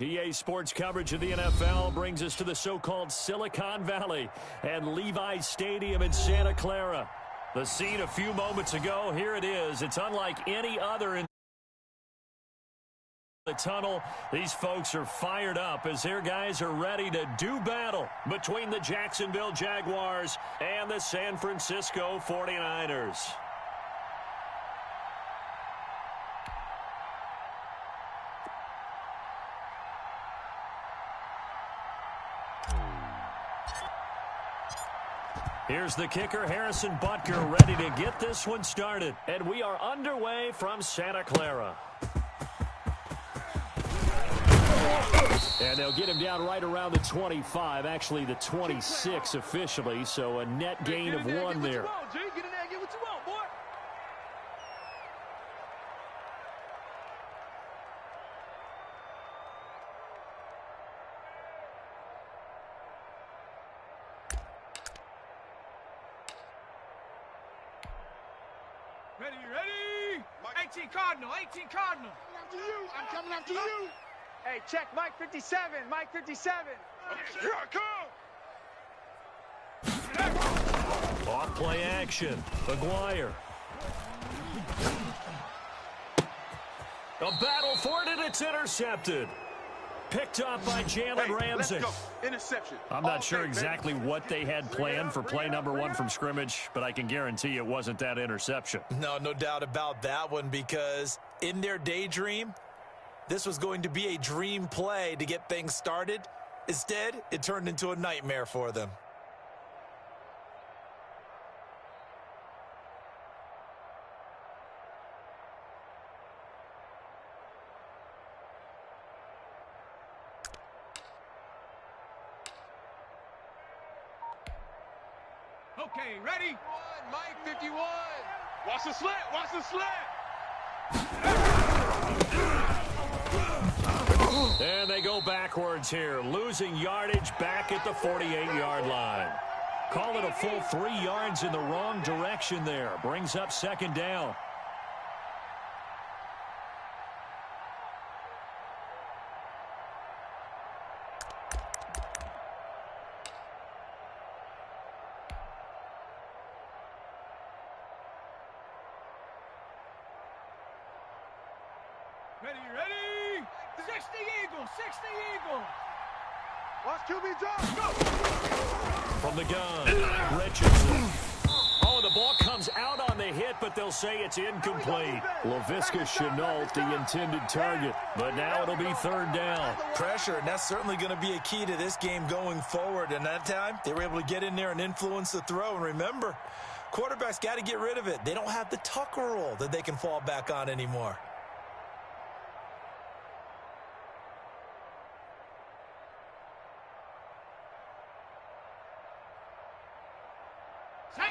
EA Sports coverage of the NFL brings us to the so-called Silicon Valley and Levi's Stadium in Santa Clara. The scene a few moments ago, here it is. It's unlike any other in the tunnel. These folks are fired up as their guys are ready to do battle between the Jacksonville Jaguars and the San Francisco 49ers. Here's the kicker, Harrison Butker, ready to get this one started. And we are underway from Santa Clara. And they'll get him down right around the 25, actually the 26 officially, so a net gain of 1 there. Ready? 18 Cardinal. After you. I'm coming after you. Hey, check Mike 57. Mike 57. Here I come. Off play action. McGuire. A battle for it, and it's intercepted. Picked up by Jalen Ramsey. Let's go. Interception. I'm not sure exactly what they had planned for play number 1 from scrimmage, but I can guarantee it wasn't that interception. No doubt about that one, because in their daydream, this was going to be a dream play to get things started. Instead, it turned into a nightmare for them. Okay, ready? Mike 51. Watch the slant. Watch the slant. And they go backwards here, losing yardage back at the 48-yard line. Call it a full 3 yards in the wrong direction there. Brings up second down. Ready? 60 Eagles. Watch QB drop. Go. From the gun, Richardson. Oh, the ball comes out on the hit, but they'll say it's incomplete. Laviska Shenault, the intended target, but now it'll be third down. Pressure, and that's certainly going to be a key to this game going forward. And that time, they were able to get in there and influence the throw. And remember, quarterbacks got to get rid of it. They don't have the tucker roll that they can fall back on anymore.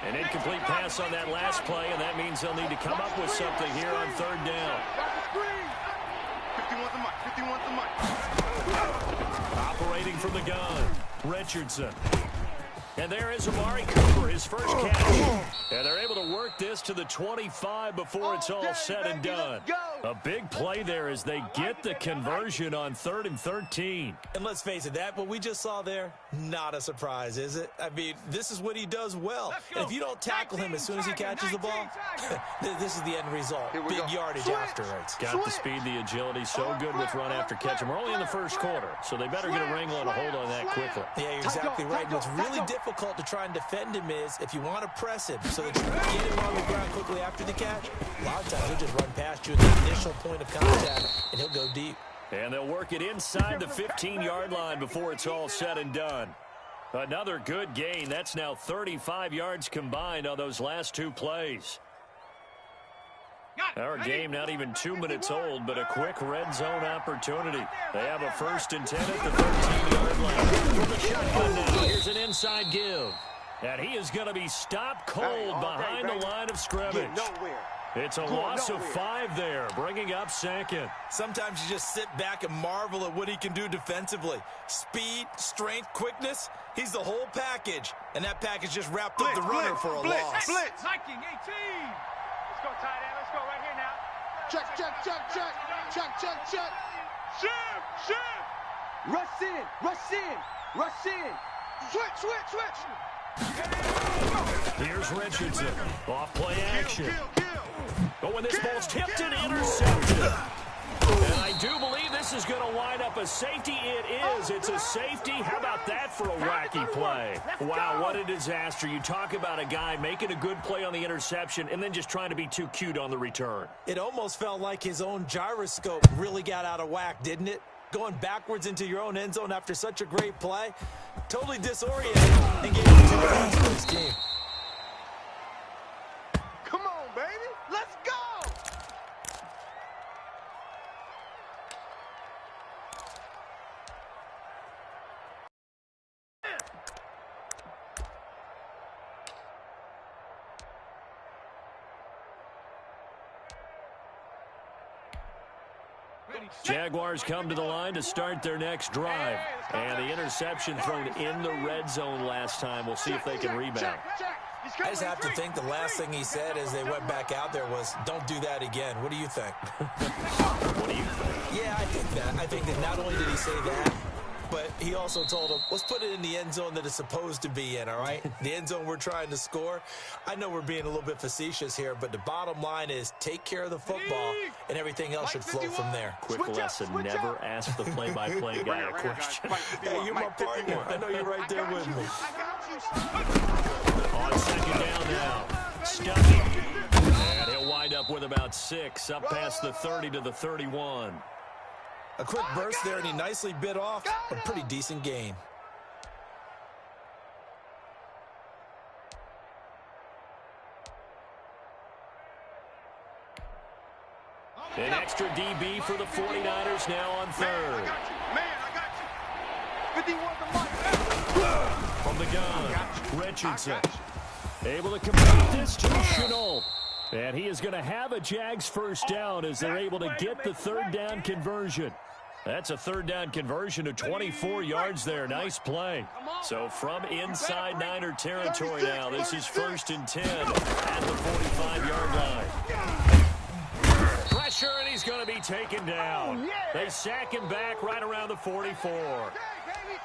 An incomplete pass on that last play, and that means they'll need to come up with something here on third down. 51 to Mike. Operating from the gun, Richardson. And there is Amari Cooper, his first catch. And they're able to work this to the 25 before it's all said and done. A big play there as they get the conversion on 3rd and 13. And let's face it, what we just saw there, not a surprise, is it? I mean, this is what he does well. And if you don't tackle him as soon as he catches the ball, this is the end result. Big yardage afterwards. Got the speed, the agility, so good with run after catch. And we're only in the first quarter, so they better get a wrangle and a hold on that quickly. Yeah, you're exactly right. What's really difficult to try and defend him is if you want to press him so that you can get him on the ground quickly after the catch, a lot of times he'll just run past you at the initial point of contact, and he'll go deep. And they'll work it inside the 15-yard line before it's all said and done. Another good gain. That's now 35 yards combined on those last 2 plays. Our game not even 2 minutes old, but a quick red zone opportunity. They have a 1st and 10 at the 13-yard line. From the shotgun now, here's an inside give. And he is going to be stopped cold behind the line of scrimmage. It's a loss of 5 there, bringing up second. Sometimes you just sit back and marvel at what he can do defensively. Speed, strength, quickness, he's the whole package. And that package just wrapped up the runner for a loss. Blitz. Viking 18. Let's go, tight end. Let's go right here now. Check. Shift. Rush in, rush in, rush in. Switch, switch, switch. Here's Richardson. Off play action. But when this ball's tipped and intercepted. And I do believe this is going to wind up a safety. It is. It's a safety. How about that for a wacky play? Wow, what a disaster. You talk about a guy making a good play on the interception and then just trying to be too cute on the return. It almost felt like his own gyroscope really got out of whack, didn't it? Going backwards into your own end zone after such a great play. Totally disoriented and gave you 2 points for his team. Come on, baby. Let's go. Jaguars come to the line to start their next drive. And the interception thrown in the red zone last time. We'll see if they can rebound. I just have to think the last thing he said as they went back out there was, don't do that again. What do you think? What do you think? Yeah, I think that. I think that not only did he say that, but he also told him, let's put it in the end zone that it's supposed to be in, all right? The end zone we're trying to score. I know we're being a little bit facetious here, but the bottom line is take care of the football, and everything else should flow from there. Quick lesson, never ask the play-by-play guy a question. Hey, you're my partner. I know you're right there with me. On second down now. Stuffy. And he'll wind up with about 6, up past the 30 to the 31. A quick burst there, and he nicely bit off a pretty decent gain. An extra DB for the 49ers now on third. From the gun, Richardson. Able to complete this to Chenault. And he is going to have a Jags first down as they're able to get the third down conversion. That's a third down conversion of 24 yards there. Nice play. So from inside Niner territory now, this is 1st and 10 at the 45-yard line. Pressure, and he's going to be taken down. They sack him back right around the 44.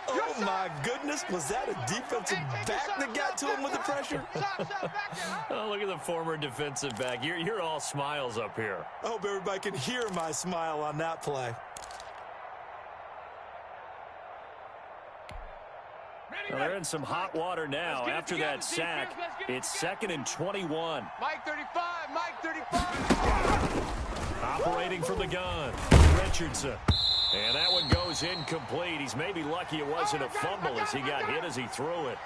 Oh, my goodness. Was that a defensive back that got to him with the pressure? Oh, look at the former defensive back. You're all smiles up here. I hope everybody can hear my smile on that play. Well, they're in some hot water now. After that sack, it's 2nd and 21. Mike 35, Mike 35. Operating from the gun, Richardson. And that one goes incomplete. He's maybe lucky it wasn't a fumble as he got hit as he threw it.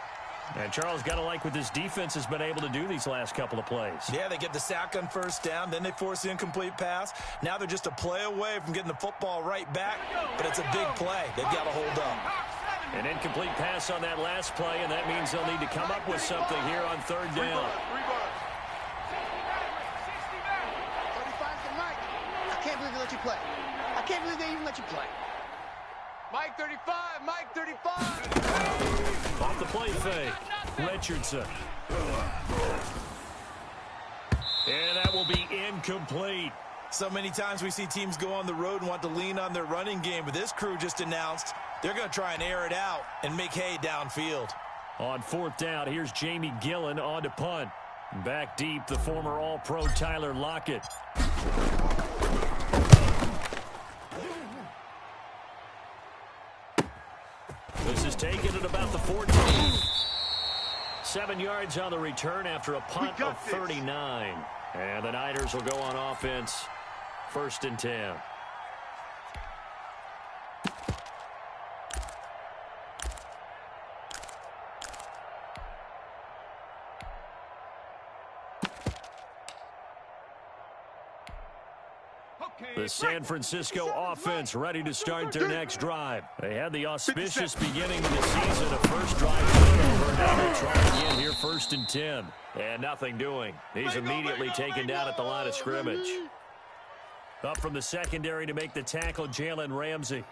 And Charles, got to like what this defense has been able to do these last couple of plays. Yeah, they get the sack on first down, then they force the incomplete pass. Now they're just a play away from getting the football right back, but it's a big play. They've got to hold up. An incomplete pass on that last play, and that means they'll need to come up with something here on third down. I can't believe they let you play. I can't believe they even let you play. Mike 35, Mike 35. Off the play fake, Richardson. And that will be incomplete. So many times we see teams go on the road and want to lean on their running game, but this crew just announced they're going to try and air it out and make hay downfield. On 4th down, here's Jamie Gillen on to punt. Back deep, the former All-Pro Tyler Lockett. This is taken at about the 14. 7 yards on the return after a punt of 39. And the Niners will go on offense, 1st and 10. The San Francisco offense ready to start their next drive. They had the auspicious beginning of the season, a first drive turnover. Now they try again here, 1st and 10. And nothing doing. He's immediately taken down at the line of scrimmage. Up from the secondary to make the tackle, Jalen Ramsey.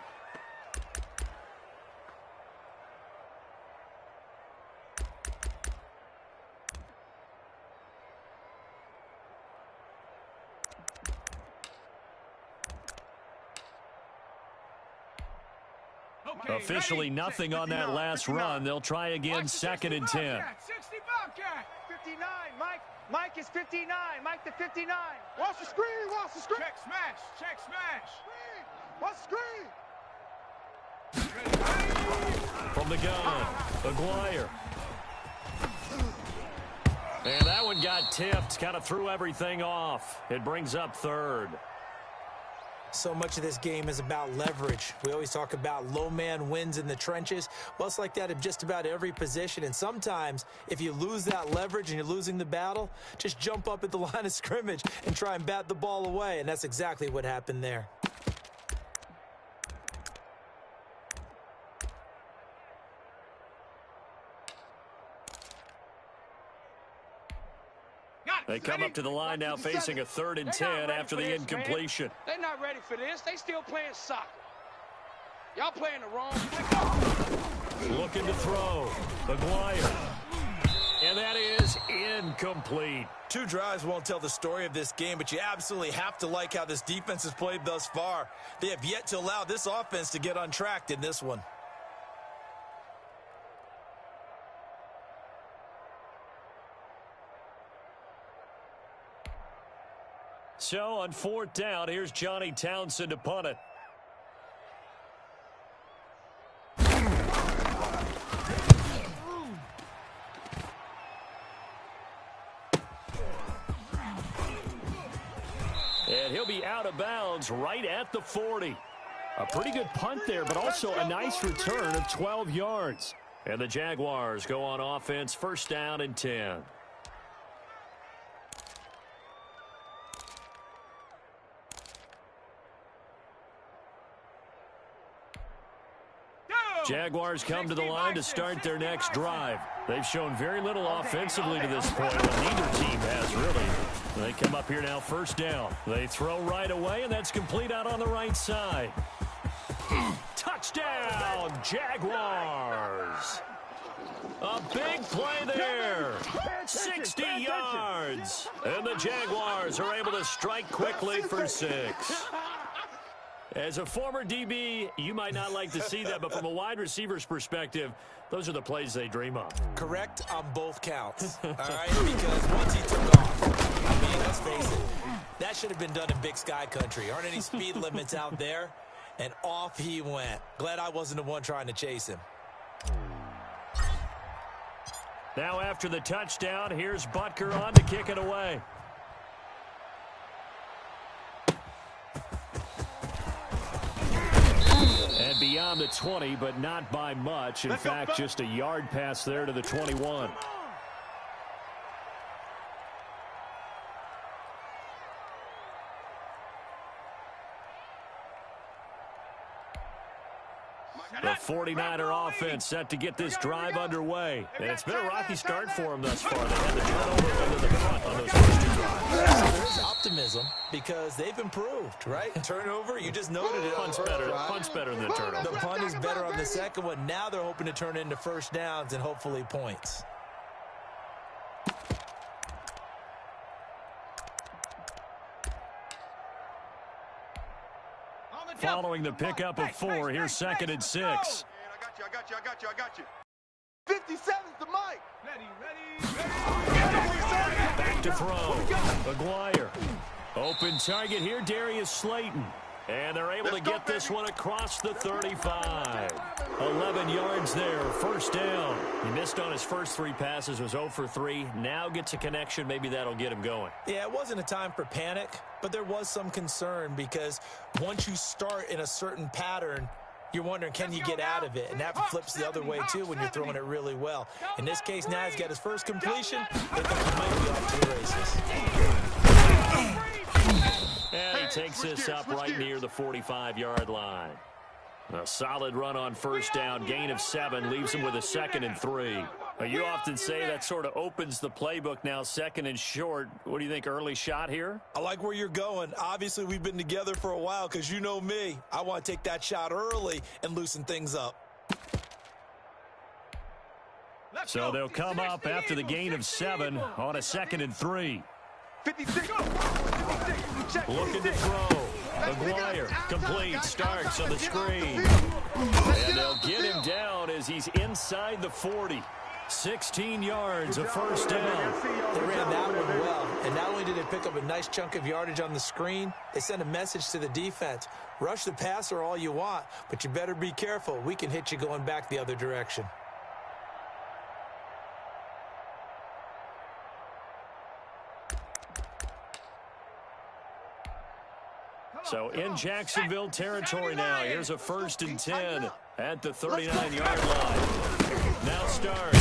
Okay, Officially ready? nothing on that last run. They'll try again, Watch the 2nd and 10. Bobcat, 60 Bobcat. 59, Mike. Mike is 59. Mike the 59. Watch the screen. Watch the screen. Check smash. Check smash. Watch the screen. From the gun, Aguirre. And that one got tipped, kind of threw everything off. It brings up 3rd. So much of this game is about leverage. We always talk about low man wins in the trenches. Well, it's like that in just about every position. And sometimes, if you lose that leverage and you're losing the battle, just jump up at the line of scrimmage and try and bat the ball away. And that's exactly what happened there. They come up to the line now facing a 3rd and 10 after the incompletion. They're not ready for this. They still playing soccer. Y'all playing the wrong. Looking to throw. Aguirre. And that is incomplete. 2 drives won't tell the story of this game, but you absolutely have to like how this defense has played thus far. They have yet to allow this offense to get untracked in this one. So on 4th down, here's Johnny Townsend to punt it. And he'll be out of bounds right at the 40. A pretty good punt there, but also a nice return of 12 yards. And the Jaguars go on offense, 1st down and 10. Jaguars come to the line to start their next drive. They've shown very little offensively to this point, and neither team has really. They come up here now, 1st down. They throw right away, and that's complete out on the right side. Touchdown, Jaguars. A big play there. 60 yards. And the Jaguars are able to strike quickly for 6. As a former DB, you might not like to see that, but from a wide receiver's perspective, those are the plays they dream of. Correct on both counts, all right? Because once he took off, I mean, let's face it, that should have been done in Big Sky Country. Aren't any speed limits out there? And off he went. Glad I wasn't the one trying to chase him. Now after the touchdown, here's Butker on to kick it away. And beyond the 20, but not by much. In fact, just a yard pass there to the 21. The 49er offense set to get this drive underway. And it's been a rocky start for them thus far. They had the turnover into the front on those first 2 drives. There's optimism because they've improved, right? Turnover, you just noted it. Punt's better than the turnover. The punt is better on the second one. Now they're hoping to turn it into 1st downs and hopefully points. Following the pickup of 4, here's 2nd and 6. Man, I got you. 57's the Mike. Ready. Back to throw. Aguirre. Open target here, Darius Slayton. And they're able to get this one across the 35. 11 yards there, 1st down. He missed on his first 3 passes, was 0 for 3. Now gets a connection. Maybe that'll get him going. Yeah, it wasn't a time for panic, but there was some concern because once you start in a certain pattern, you're wondering, can you get out of it? And that flips the other way, too, when you're throwing it really well. In this case, now he's got his first completion. They think he might be off to the races. And he takes this up right near the 45-yard line. A solid run on 1st down, gain of 7, leaves him with a 2nd and 3. You often say that sort of opens the playbook now, 2nd and short. What do you think, early shot here? I like where you're going. Obviously, we've been together for a while because you know me. I want to take that shot early and loosen things up. So they'll come up after the gain of 7 on a 2nd and 3. 56. Looking to throw. McGuire, complete, starts on the screen. And they'll get him down as he's inside the 40. 16 yards, a first down. They ran that one well, and not only did they pick up a nice chunk of yardage on the screen, they sent a message to the defense. Rush the passer all you want, but you better be careful. We can hit you going back the other direction. So in Jacksonville territory now. Here's a 1st and 10 at the 39-yard line. Now starts.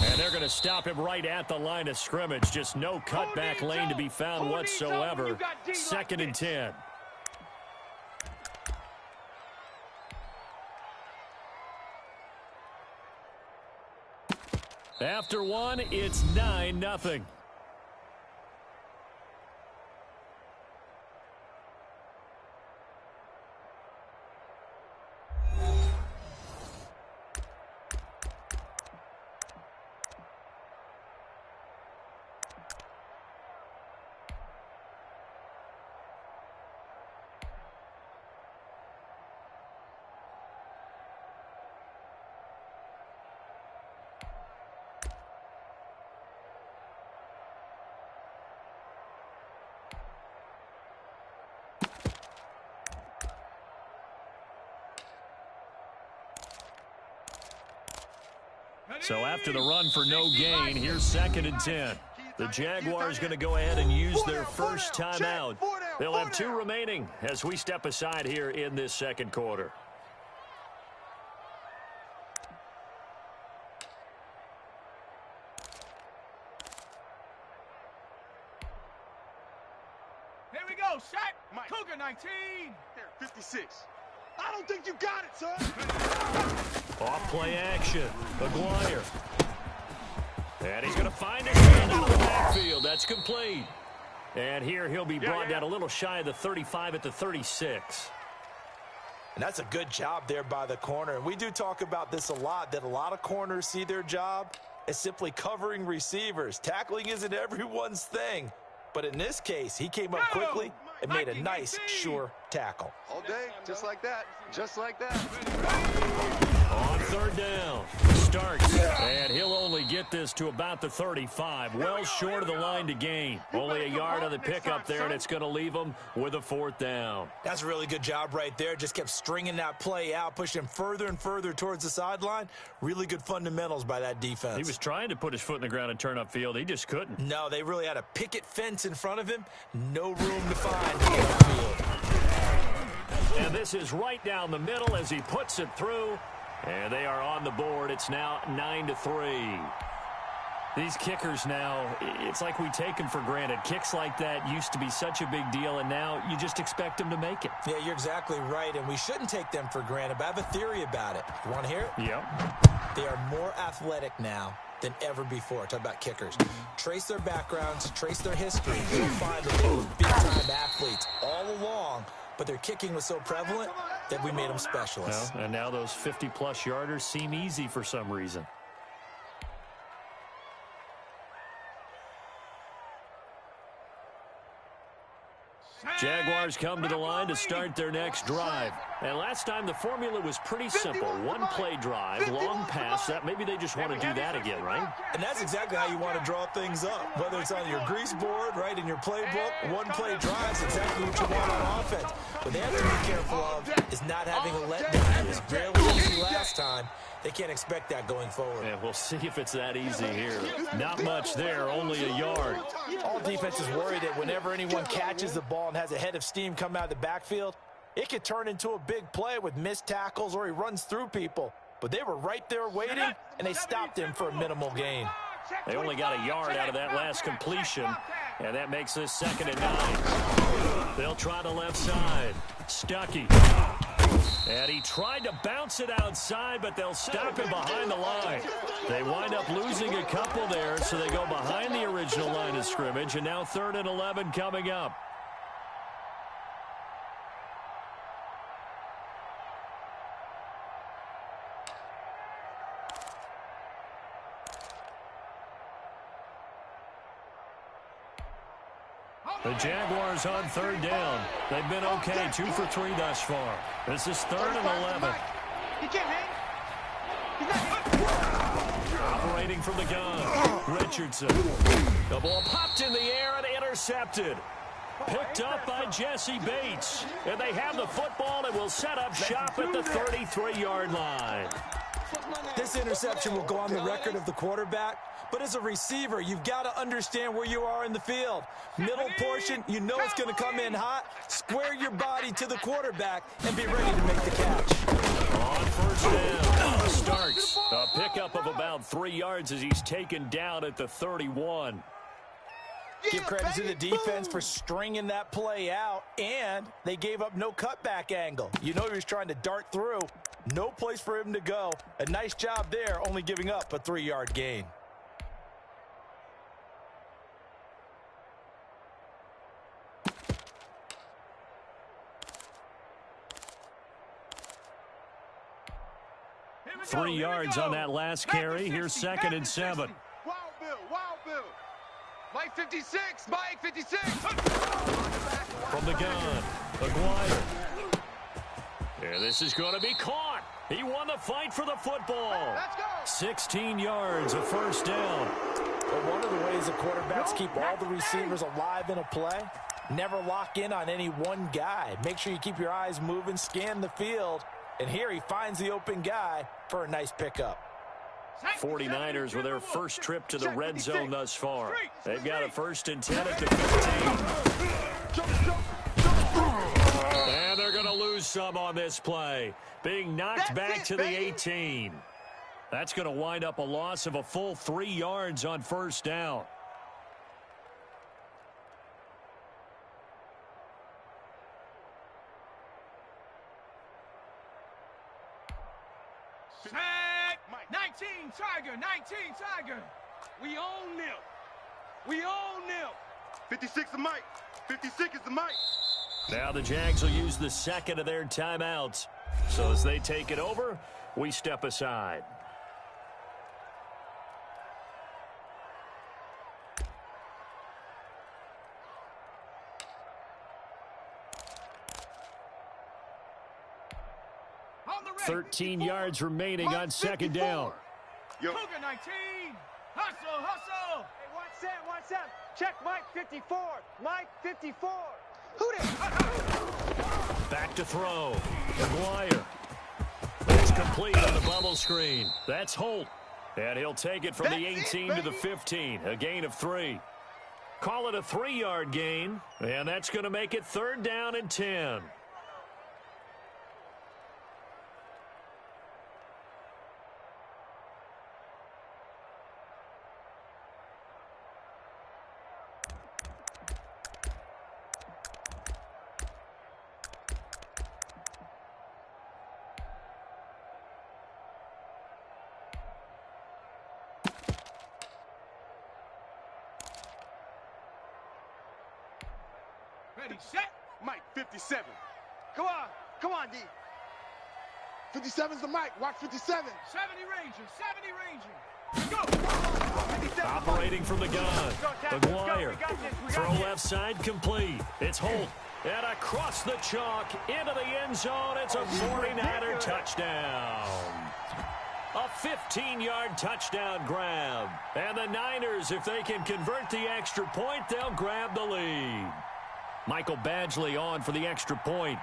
And they're going to stop him right at the line of scrimmage. Just no cutback lane to be found whatsoever. 2nd and 10. After one, it's 9-0. So after the run for no gain, here's 2nd and 10. The Jaguars going to go ahead and use their first timeout. They'll have 2 remaining as we step aside here in this second quarter. Here we go, Shaq. Cougar 19. There, 56. I don't think you got it, son. Off play action. McGuire. And he's going to find his man out of the backfield. That's complete. And here he'll be brought down a little shy of the 35 at the 36. And that's a good job there by the corner. And we do talk about this a lot, that a lot of corners see their job as simply covering receivers. Tackling isn't everyone's thing. But in this case, he came up quickly and made a nice, sure tackle. All day, just like that. Just like that. On 3rd down, starts, and he'll only get this to about the 35, well short of the line to gain. Only a yard on the pickup there, and it's going to leave him with a 4th down. That's a really good job right there. Just kept stringing that play out, pushing him further and further towards the sideline. Really good fundamentals by that defense. He was trying to put his foot in the ground and turn upfield. He just couldn't. No, they really had a picket fence in front of him. No room to find to get upfield. And this is right down the middle as he puts it through. And they are on the board. It's now 9-3. These kickers now, it's like we take them for granted. Kicks like that used to be such a big deal, and now you just expect them to make it. Yeah, you're exactly right, and we shouldn't take them for granted, but I have a theory about it. You want to hear it? Yep. They are more athletic now than ever before. Talk about kickers. Trace their backgrounds, trace their history. You'll find that they were big-time athletes all along, but their kicking was so prevalent that we made them specialists. Well, and now those 50-plus yarders seem easy for some reason. Jaguars come to the line to start their next drive. And last time the formula was pretty simple. One play drive, long pass. That maybe they just want to do that again, right? And that's exactly how you want to draw things up. Whether it's on your grease board, right, in your playbook, one play drive is exactly what you want on offense. What they have to be careful of is not having a letdown. It was barely easy last time. They can't expect that going forward. Yeah, we'll see if it's that easy here. Not much there, only a yard. All defense is worried that whenever anyone catches the ball and has a head of steam come out of the backfield, it could turn into a big play with missed tackles or he runs through people. But they were right there waiting, and they stopped him for a minimal gain. They only got a yard out of that last completion, and that makes this 2nd and 9. They'll try the left side. Stuckey. And he tried to bounce it outside, but they'll stop him behind the line. They wind up losing a couple there, so they go behind the original line of scrimmage, and now 3rd and 11 coming up. The Jaguars on third down. They've been okay, 2 for 3 thus far. This is 3rd and 11. He can't hang. Operating from the gun, Richardson. The ball popped in the air and intercepted. Picked up by Jesse Bates. And they have the football and will set up shop at the 33-yard line. This interception will go on the record of the quarterback, but as a receiver, you've got to understand where you are in the field. Middle portion, you know it's going to come in hot. Square your body to the quarterback and be ready to make the catch. On first down, starts. A pickup of about 3 yards as he's taken down at the 31. Give credit to the defense for stringing that play out, and they gave up no cutback angle. You know he was trying to dart through. No place for him to go. A nice job there, only giving up a 3-yard gain. Go, 3 yards on that last carry. Here's 2nd and 7. Wild Bill, Wild Bill. Mike 56, Mike 56. From the gun, Aguirre. Yeah, this is going to be caught. He won the fight for the football. Let's go. 16 yards, a first down. But one of the ways the quarterbacks keep all the receivers alive in a play, never lock in on any one guy. Make sure you keep your eyes moving, scan the field. And here he finds the open guy for a nice pickup. 49ers with their first trip to the red zone thus far. They've got a 1st and 10 at the 15. And they're going to lose some on this play. Being knocked back to the 18. That's going to wind up a loss of a full 3 yards on first down. Set. 19 Tiger, 19 Tiger. We own them. We own them. 56 is Mike. 56 is the Mike. Now the Jags will use the 2nd of their timeouts. So as they take it over, we step aside. On the ready. 13 yards remaining on 2nd down. Cougar 19. Hustle, hustle. Hey, 1 set. Check Mike 54. Mike 54. Who that? Back to throw. Aguirre. It's complete on the bubble screen. That's Holt. And he'll take it from the 18 to the 15. A gain of 3. Call it a 3-yard gain. And that's going to make it 3rd down and 10. Ready, set. Mike 57. Come on. Come on, D. 57's the Mike. Watch 57. 70 Ranger, 70 Ranger. Go. Operating from the gun. Aguirre. Throw left side complete. It's Holt. And across the chalk into the end zone. It's a 49er touchdown. A 15-yard touchdown grab. And the Niners, if they can convert the extra point, they'll grab the lead. Michael Badgley on for the extra point.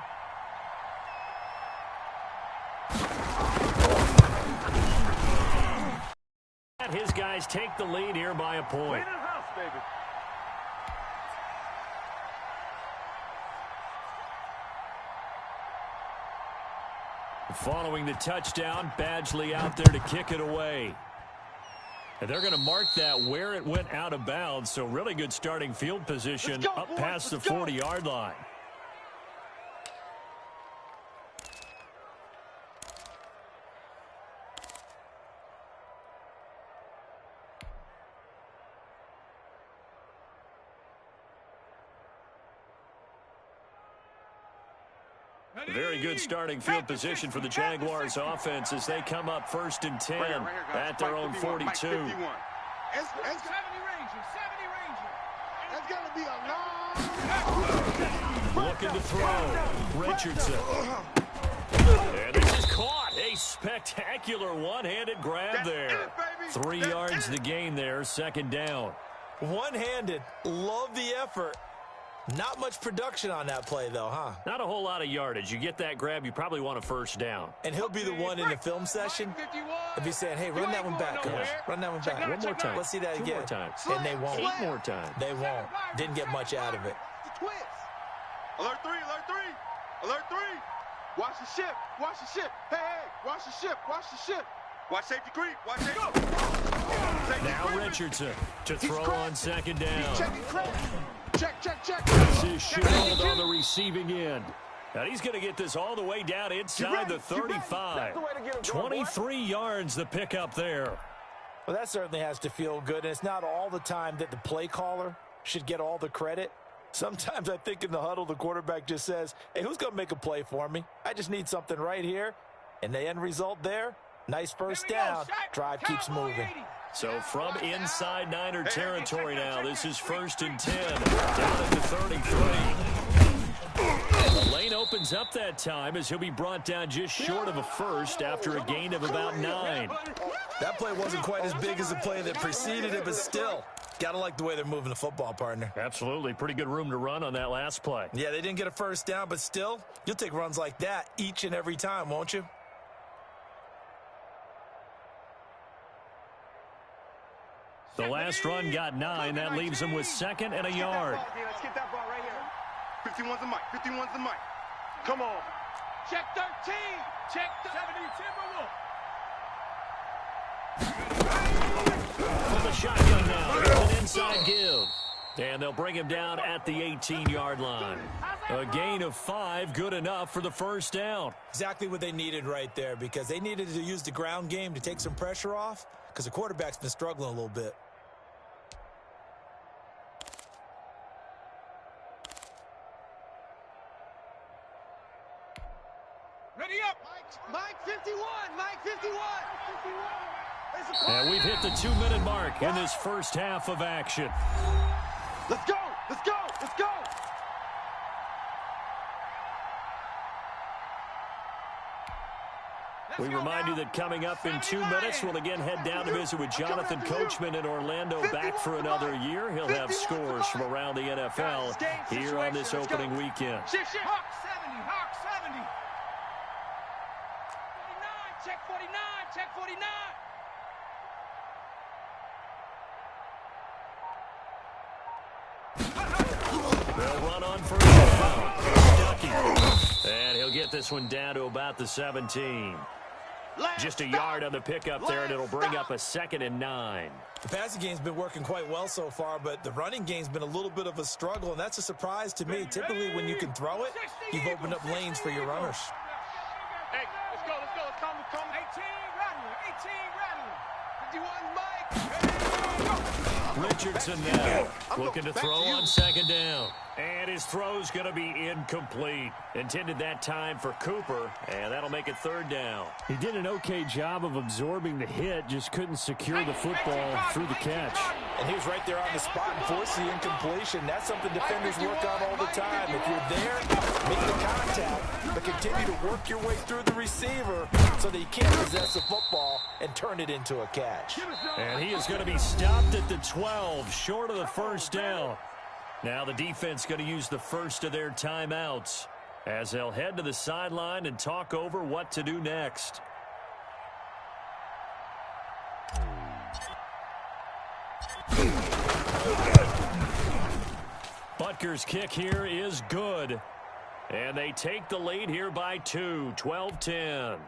His guys take the lead here by a point. Following the touchdown, Badgley out there to kick it away. And they're going to mark that where it went out of bounds, so really good starting field position up past the 40-yard line. Very good starting field position for the Jaguars offense as they come up 1st and 10 right here, at their own 42. 70 Ranger, 70 Ranger. That's going to be a long... Looking to throw. Richardson. And this is caught. A spectacular one-handed grab there. 3 yards to gain there, second down. One-handed. Love the effort. Not much production on that play, though, huh? Not a whole lot of yardage. You get that grab, you probably want a first down. And he'll be the one in the film session if he's saying, hey, run that one back, coach. Run that one back. One more time. Let's see that again. 2 more times. And they won't. 8 more times. They won't. Didn't get much out of it. Alert 3, alert 3, alert 3. Watch the ship, watch the ship. Hey, hey, watch the ship, watch the ship. Watch safety creep, watch safety. Now Richardson to throw on second down. Check, check, check. This is Sheldon on the receiving end. And he's going to get this all the way down inside the 35. 23 yards the pickup there. Well, that certainly has to feel good. And it's not all the time that the play caller should get all the credit. Sometimes I think in the huddle, the quarterback just says, hey, who's going to make a play for me? I just need something right here. And the end result there, nice first down. Drive keeps moving. So from inside Niner territory now, this is 1st and 10. Down at the 33. The lane opens up that time as he'll be brought down just short of a first after a gain of about 9. That play wasn't quite as big as the play that preceded it, but still, got to like the way they're moving the football, partner. Absolutely. Pretty good room to run on that last play. Yeah, they didn't get a first down, but still, you'll take runs like that each and every time, won't you? The last run got 9. That leaves him with 2nd and a yard. Let's get that ball right here. 51's the mic. 51's the mic. Come on. Check 13. Check 70 Timberwolf. From the shotgun now. Here's an inside give. And they'll bring him down at the 18-yard line. A gain of 5, good enough for the first down. Exactly what they needed right there, because they needed to use the ground game to take some pressure off, because the quarterback's been struggling a little bit. Ready up. Mike 51, Mike 51. And we've hit the 2-minute mark in this first half of action. Let's go, let's go, let's go. We remind you that coming up in 2 minutes, we'll again head down to visit with Jonathan Coachman in Orlando, back for another year. He'll have scores from around the NFL here on this opening weekend. Hawk 70, Hawk 70. 49, check 49, check 49. They'll run on first down. Stuckey. And he'll get this one down to about the 17. Just a yard on the pickup there, and it'll bring up a 2nd and 9. The passing game's been working quite well so far, but the running game's been a little bit of a struggle, and that's a surprise to me. Typically, when you can throw it, you've opened up lanes for your runners. Hey, let's go, let's go. Let's come. 18 Rattler, 18 Rattler. 51 Mike. Richardson now looking to throw on second down. And his throw's going to be incomplete. Intended that time for Cooper, and that'll make it 3rd down. He did an okay job of absorbing the hit, just couldn't secure the football through the catch. And he was right there on the spot and forced the incompletion. That's something defenders work on all the time. If you're there, make the contact, but continue to work your way through the receiver so that he can't possess the football and turn it into a catch. And he is going to be stopped at the 12, short of the first down. Now the defense going to use the first of their timeouts as they'll head to the sideline and talk over what to do next. Butker's kick here is good. And they take the lead here by 2, 12-10.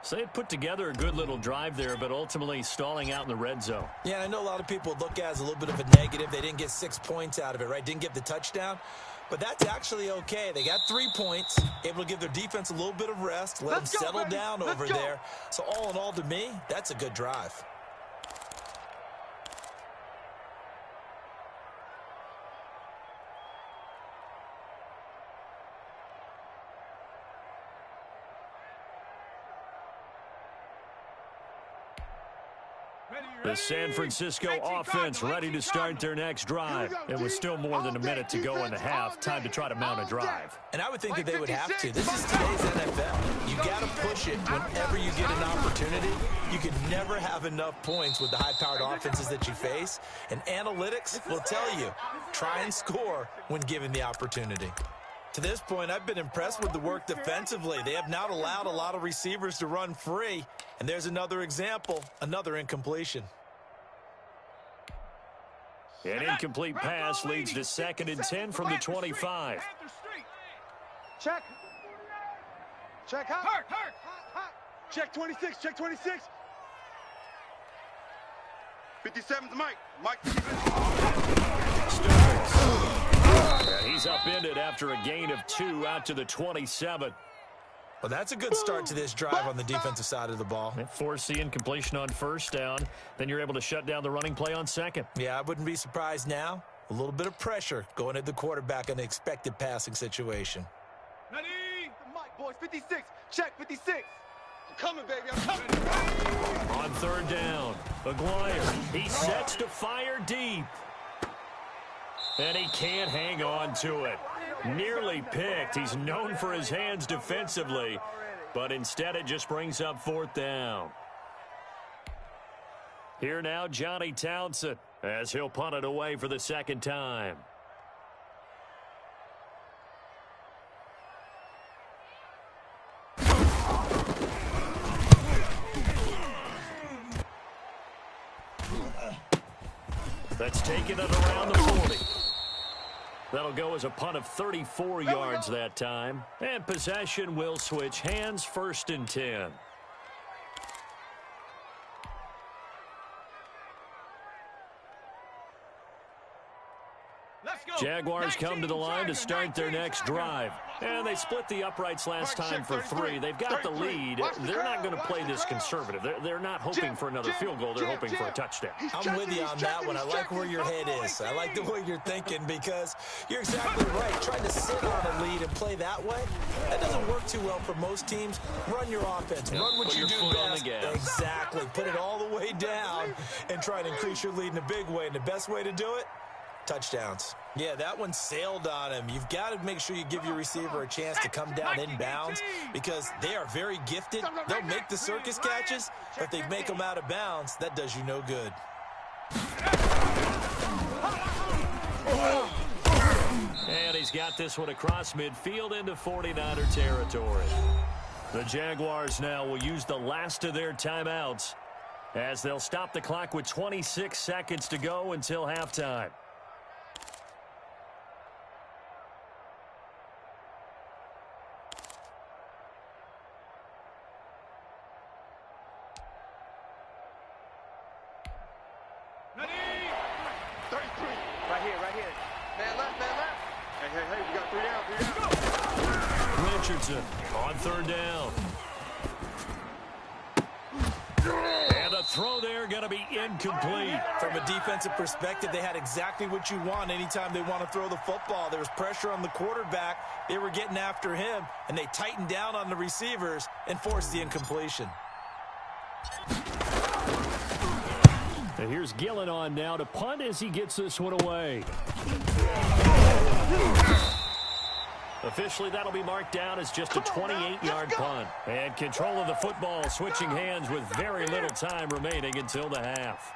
So they put together a good little drive there, but ultimately stalling out in the red zone. Yeah, I know a lot of people look at it as a little bit of a negative. They didn't get 6 points out of it, right? Didn't get the touchdown. But that's actually okay. They got 3 points, able to give their defense a little bit of rest, let them settle down over there. So all in all, to me, that's a good drive. The San Francisco offense ready to start their next drive. It was still more than a minute to go in the half. Time to try to mount a drive. And I would think that they would have to. This is today's NFL. You got to push it whenever you get an opportunity. You can never have enough points with the high-powered offenses that you face. And analytics will tell you, try and score when given the opportunity. To this point, I've been impressed with the work defensively. They have not allowed a lot of receivers to run free. And there's another example, another incompletion. An incomplete pass leads to 2nd and 10 from the 25. Check. Check out. Hurt. Check 26. Check 26. 57's Mike. Mike. And he's upended after a gain of 2 out to the 27. Well, that's a good start to this drive on the defensive side of the ball. Force the incompletion on 1st down. Then you're able to shut down the running play on 2nd. Yeah, I wouldn't be surprised now. A little bit of pressure going at the quarterback in the expected passing situation. Ready? Mike, boys, 56. Check 56. I'm coming, baby. I'm coming. On 3rd down, McGuire. He sets to fire deep. And he can't hang on to it. Nearly picked. He's known for his hands defensively, but instead it just brings up 4th down. Here now, Johnny Townsend, as he'll punt it away for the 2nd time. That's taken it around the 40. That'll go as a punt of 34 yards that time. And possession will switch hands, 1st and 10. Jaguars come to the line to start their next drive. And they split the uprights last time for 3. They've got the lead. They're not going to play this conservative. They're not hoping for another field goal. They're hoping for a touchdown. I'm with you on that one. I like where your head is. I like the way you're thinking because you're exactly right. Trying to sit on a lead and play that way, that doesn't work too well for most teams. Run your offense. Run what you do best. Exactly. Put it all the way down and try to increase your lead in a big way. And the best way to do it, touchdowns. Yeah, that one sailed on him. You've got to make sure you give your receiver a chance to come down inbounds because they are very gifted. They'll make the circus catches, but if they make them out of bounds, that does you no good. And he's got this one across midfield into 49er territory. The Jaguars now will use the last of their timeouts as they'll stop the clock with 26 seconds to go until halftime. Hey, we got 3 down. Richardson on 3rd down. And a throw there going to be incomplete. From a defensive perspective, they had exactly what you want anytime they want to throw the football. There was pressure on the quarterback. They were getting after him, and they tightened down on the receivers and forced the incompletion. And here's Gillen on now to punt as he gets this one away. Officially, that'll be marked down as just a 28-yard punt. And control of the football switching hands with very little time remaining until the half.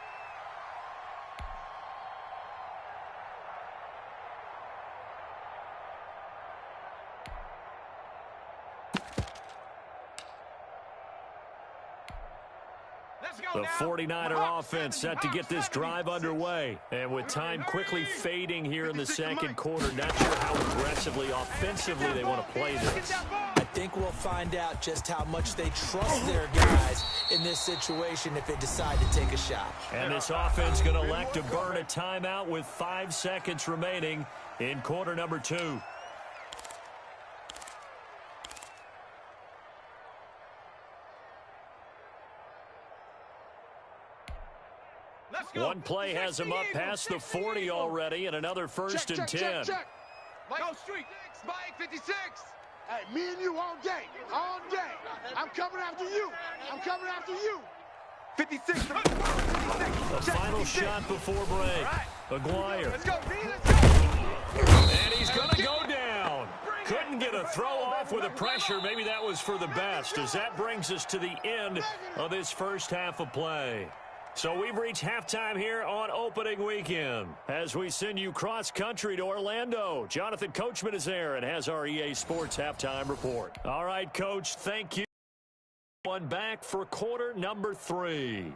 The 49er offense set to get this drive underway. And with time quickly fading here in the 2nd quarter, not sure how aggressively, offensively they want to play this. I think we'll find out just how much they trust their guys in this situation if they decide to take a shot. And this offense going to elect to burn a timeout with 5 seconds remaining in quarter number 2. One play has him up past the 40 already, and another 1st and 10. Go street. Spike 56. Hey, me and you all day. All day. I'm coming after you. I'm coming after you. 56. The final shot before break. Maguire. Let's go, D. Let's go. And he's going to go down. Couldn't get a throw off with the pressure. Maybe that was for the best, as that brings us to the end of this first half of play. So we've reached halftime here on opening weekend. As we send you cross-country to Orlando, Jonathan Coachman is there and has our EA Sports halftime report. All right, Coach, thank you. One back for quarter number 3.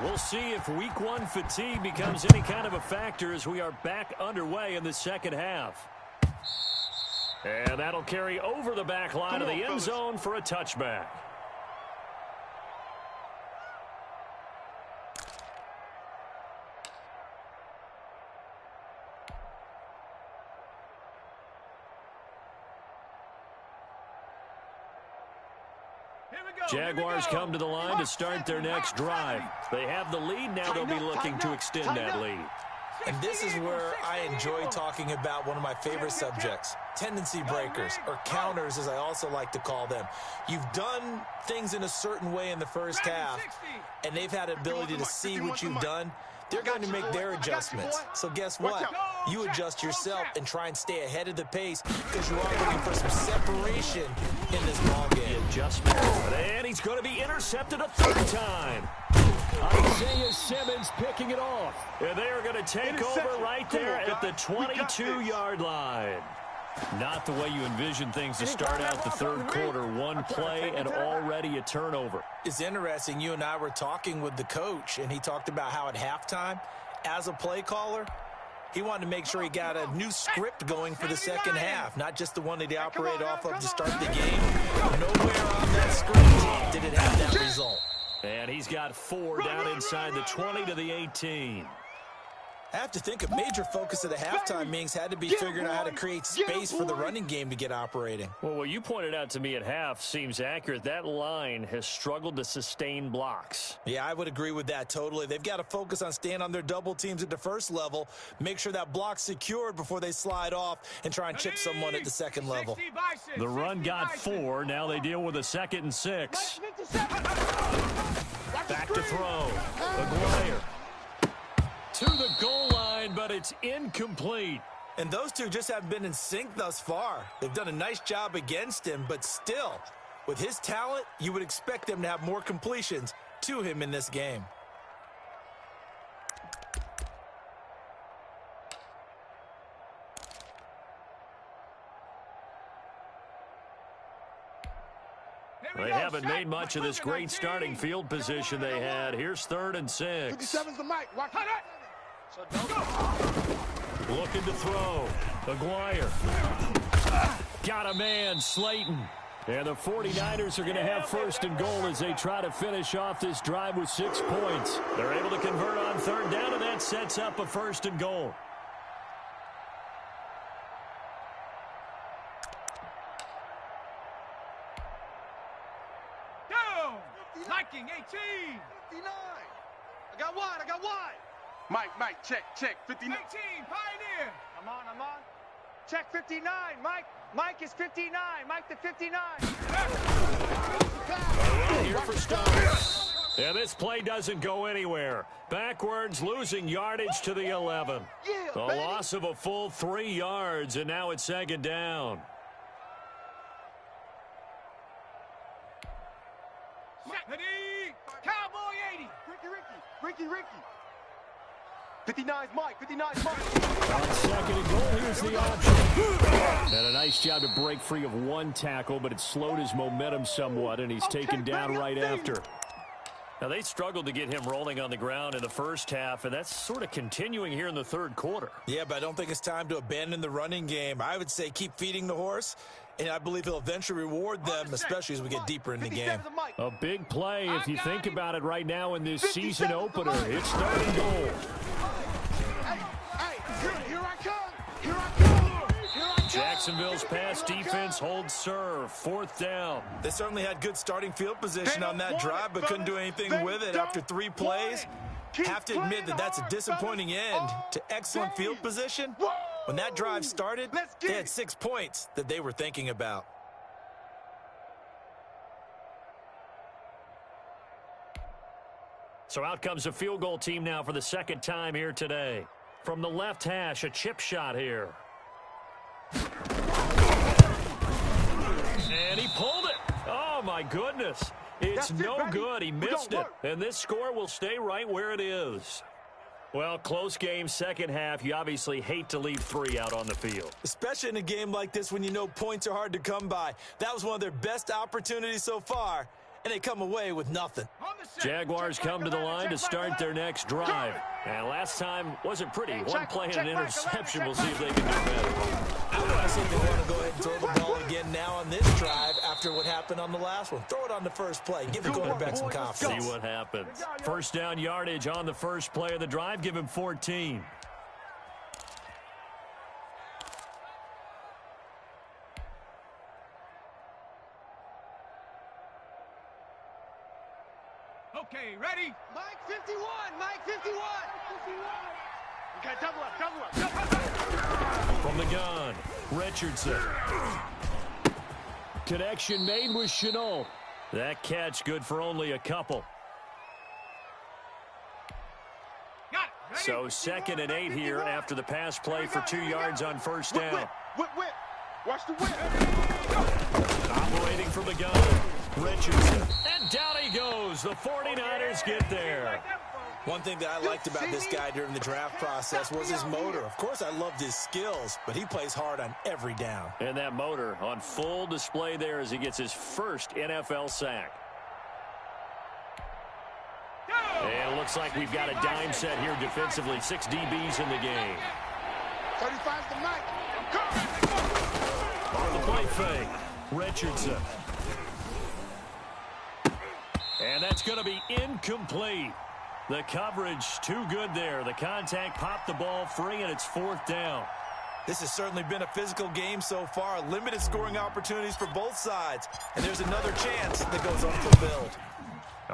We'll see if week 1 fatigue becomes any kind of a factor as we are back underway in the second half. And that'll carry over the back line of the end zone for a touchback. Jaguars come to the line to start their next drive. They have the lead. Now they'll be looking to extend that lead. And this is where I enjoy talking about one of my favorite subjects, tendency breakers, or counters as I also like to call them. You've done things in a certain way in the first half, and they've had the ability to see what you've done. They're going to make their adjustments. So guess what? You adjust yourself and try and stay ahead of the pace because you are looking for some separation in this ballgame. Adjustment. And he's going to be intercepted a third time. Isaiah Simmons picking it off. And they are going to take over right there at the 22-yard line. Not the way you envision things to start out the third quarter. One play and already a turnover. It's interesting. You and I were talking with the coach, and he talked about how at halftime, as a play caller, he wanted to make sure he got a new script going for the second half, not just the one that he operated off of to start the game. Nowhere on that script did it have that result. And he's got 4 down inside the 20 to the 18. I have to think a major focus of the halftime meetings had to be figuring out how to create space for the running game to get operating. Well, what you pointed out to me at half seems accurate. That line has struggled to sustain blocks. Yeah, I would agree with that totally. They've got to focus on staying on their double teams at the first level, make sure that block's secured before they slide off and try and chip someone at the second level. The run got 4. Now they deal with a 2nd and 6. Back to throw. Maguire. To the goal line, but it's incomplete. And those two just haven't been in sync thus far. They've done a nice job against him, but still, with his talent, you would expect them to have more completions to him in this game. They haven't made much of this great starting field position they had. Here's 3rd and 6. 57's the mic. Watch it. So looking to throw. Maguire. Got a man, Slayton. And the 49ers are going to have 1st and goal as they try to finish off this drive with 6 points. They're able to convert on 3rd down, and that sets up a 1st and goal. Liking 18. 59. I got wide. Mike, check. 59. 18, Pioneer. I'm on. Check 59, Mike. Mike is 59. Mike to 59. Here for starters. Yeah, this play doesn't go anywhere. Backwards, losing yardage to the 11. The loss of a full 3 yards, and now it's 2nd down. Cowboy 80. Ricky. 59's Mike. On 2nd and goal, here's the option. And a nice job to break free of 1 tackle, but it slowed his momentum somewhat, and he's taken down right after. Now, they struggled to get him rolling on the ground in the first half, and that's sort of continuing here in the 3rd quarter. Yeah, but I don't think it's time to abandon the running game. I would say keep feeding the horse, and I believe he'll eventually reward them, especially as we get deeper in the game. A big play, if you think about it right now in this season opener. It's 3rd and goal. Hey, here I come. Jacksonville's pass defense holds serve. 4th down. They certainly had good starting field position on that drive, but couldn't do anything with it after 3 plays. Have to admit that that's a disappointing end to excellent field position. When that drive started, they had 6 points that they were thinking about. So out comes a field goal team now for the 2nd time here today. From the left hash, a chip shot here. And he pulled it. Oh, my goodness. It's no good. He missed it. And this score will stay right where it is. Well, close game, second half. You obviously hate to leave 3 out on the field. Especially in a game like this when you know points are hard to come by. That was one of their best opportunities so far, and they come away with nothing. Jaguars come to the line to start their next drive. And last time wasn't pretty. One play and an interception. We'll see if they can do better. I would honestly think they want to go ahead and throw the ball again now on this drive after what happened on the last one. Throw it on the first play. Give the quarterback some confidence. See what happens. First down yardage on the first play of the drive. Give him 14. Okay, ready? Mike 51, Mike 51. Okay, double up. From the gun, Richardson. Connection made with Chenault. That catch good for only a couple. Got it. Ready? So 2nd and 8 here after the pass play for 2 yards on first down. Whip. Watch the whip. Operating from the gun, Richardson. And down he goes. The 49ers get there. One thing that I liked about this guy during the draft process was his motor. Of course, I loved his skills, but he plays hard on every down. And that motor on full display there as he gets his first NFL sack. And it looks like we've got a dime set here defensively. 6 DBs in the game. 35's the Mike. On the play fake, Richardson. And that's going to be incomplete. The coverage too good there. The contact popped the ball free, and it's 4th down. This has certainly been a physical game so far. Limited scoring opportunities for both sides. And there's another chance that goes unfulfilled.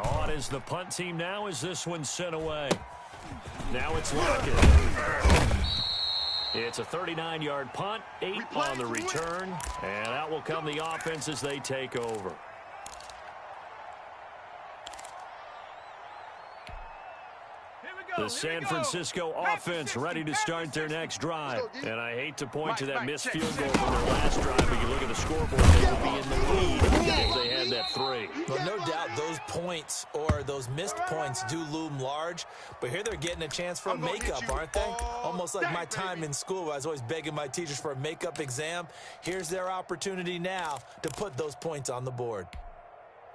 On is the punt team now as this one's sent away. Now it's Lockett. It's a 39-yard punt, 8 on the return. And out will come the offense as they take over. The San Francisco offense ready to start their next drive. And I hate to point to that missed field goal from their last drive, but you look at the scoreboard, they would be in the lead if they had that 3. Well, no doubt those points or those missed points do loom large, but here they're getting a chance for a makeup, aren't they? Almost like my time in school. I was always begging my teachers for a makeup exam. Here's their opportunity now to put those points on the board.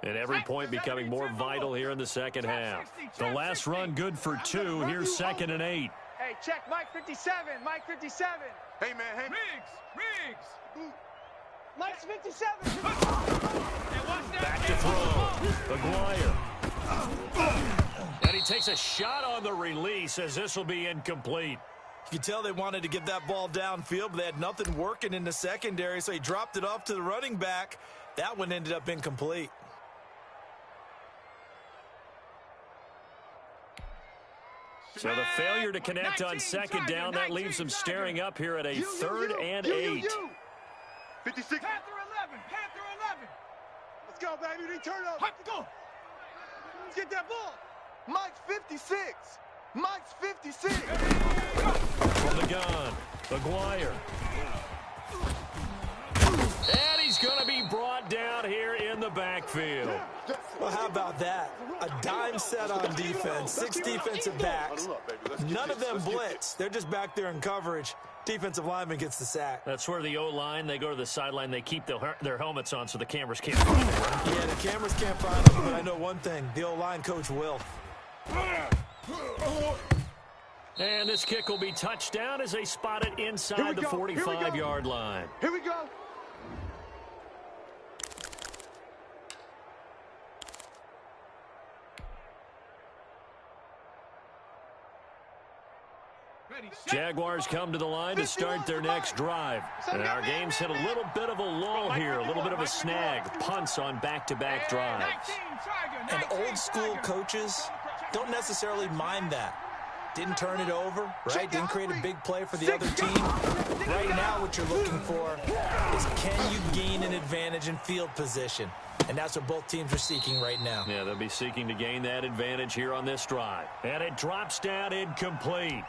And every point becoming more vital here in the second half. The last run good for 2. Here's 2nd and 8. Hey, check Mike 57, Mike 57. Hey, man, hey. Riggs. Mike's 57. Back to throw. Aguirre. And he takes a shot on the release as this will be incomplete. You could tell they wanted to get that ball downfield, but they had nothing working in the secondary, so he dropped it off to the running back. That one ended up incomplete. So the failure to connect on 2nd down, that leaves them staring up here at a 3rd and 8. 56. Panther 11. Let's go, baby. Return up. Hop to go. Let's get that ball. Mike's 56. Mike's 56. From the gun, Aguirre. And he's going to be brought down here in the backfield. Well, how about that? A dime set on defense, 6 defensive backs. None of them blitz. They're just back there in coverage. Defensive lineman gets the sack. That's where the O-line, they go to the sideline, they keep their helmets on so the cameras can't find them. Right? Yeah, the cameras can't find them, but I know one thing. The O-line coach will. And this kick will be touched down as they spot it inside the 45-yard line. Here we go. Jaguars come to the line to start their next drive. And our game's hit a little bit of a lull here, a little bit of a snag. Punts on back-to-back drives. And old-school coaches don't necessarily mind that. Didn't turn it over, right? Didn't create a big play for the other team. Right now, what you're looking for is can you gain an advantage in field position? And that's what both teams are seeking right now. Yeah, they'll be seeking to gain that advantage here on this drive. And it drops down incomplete.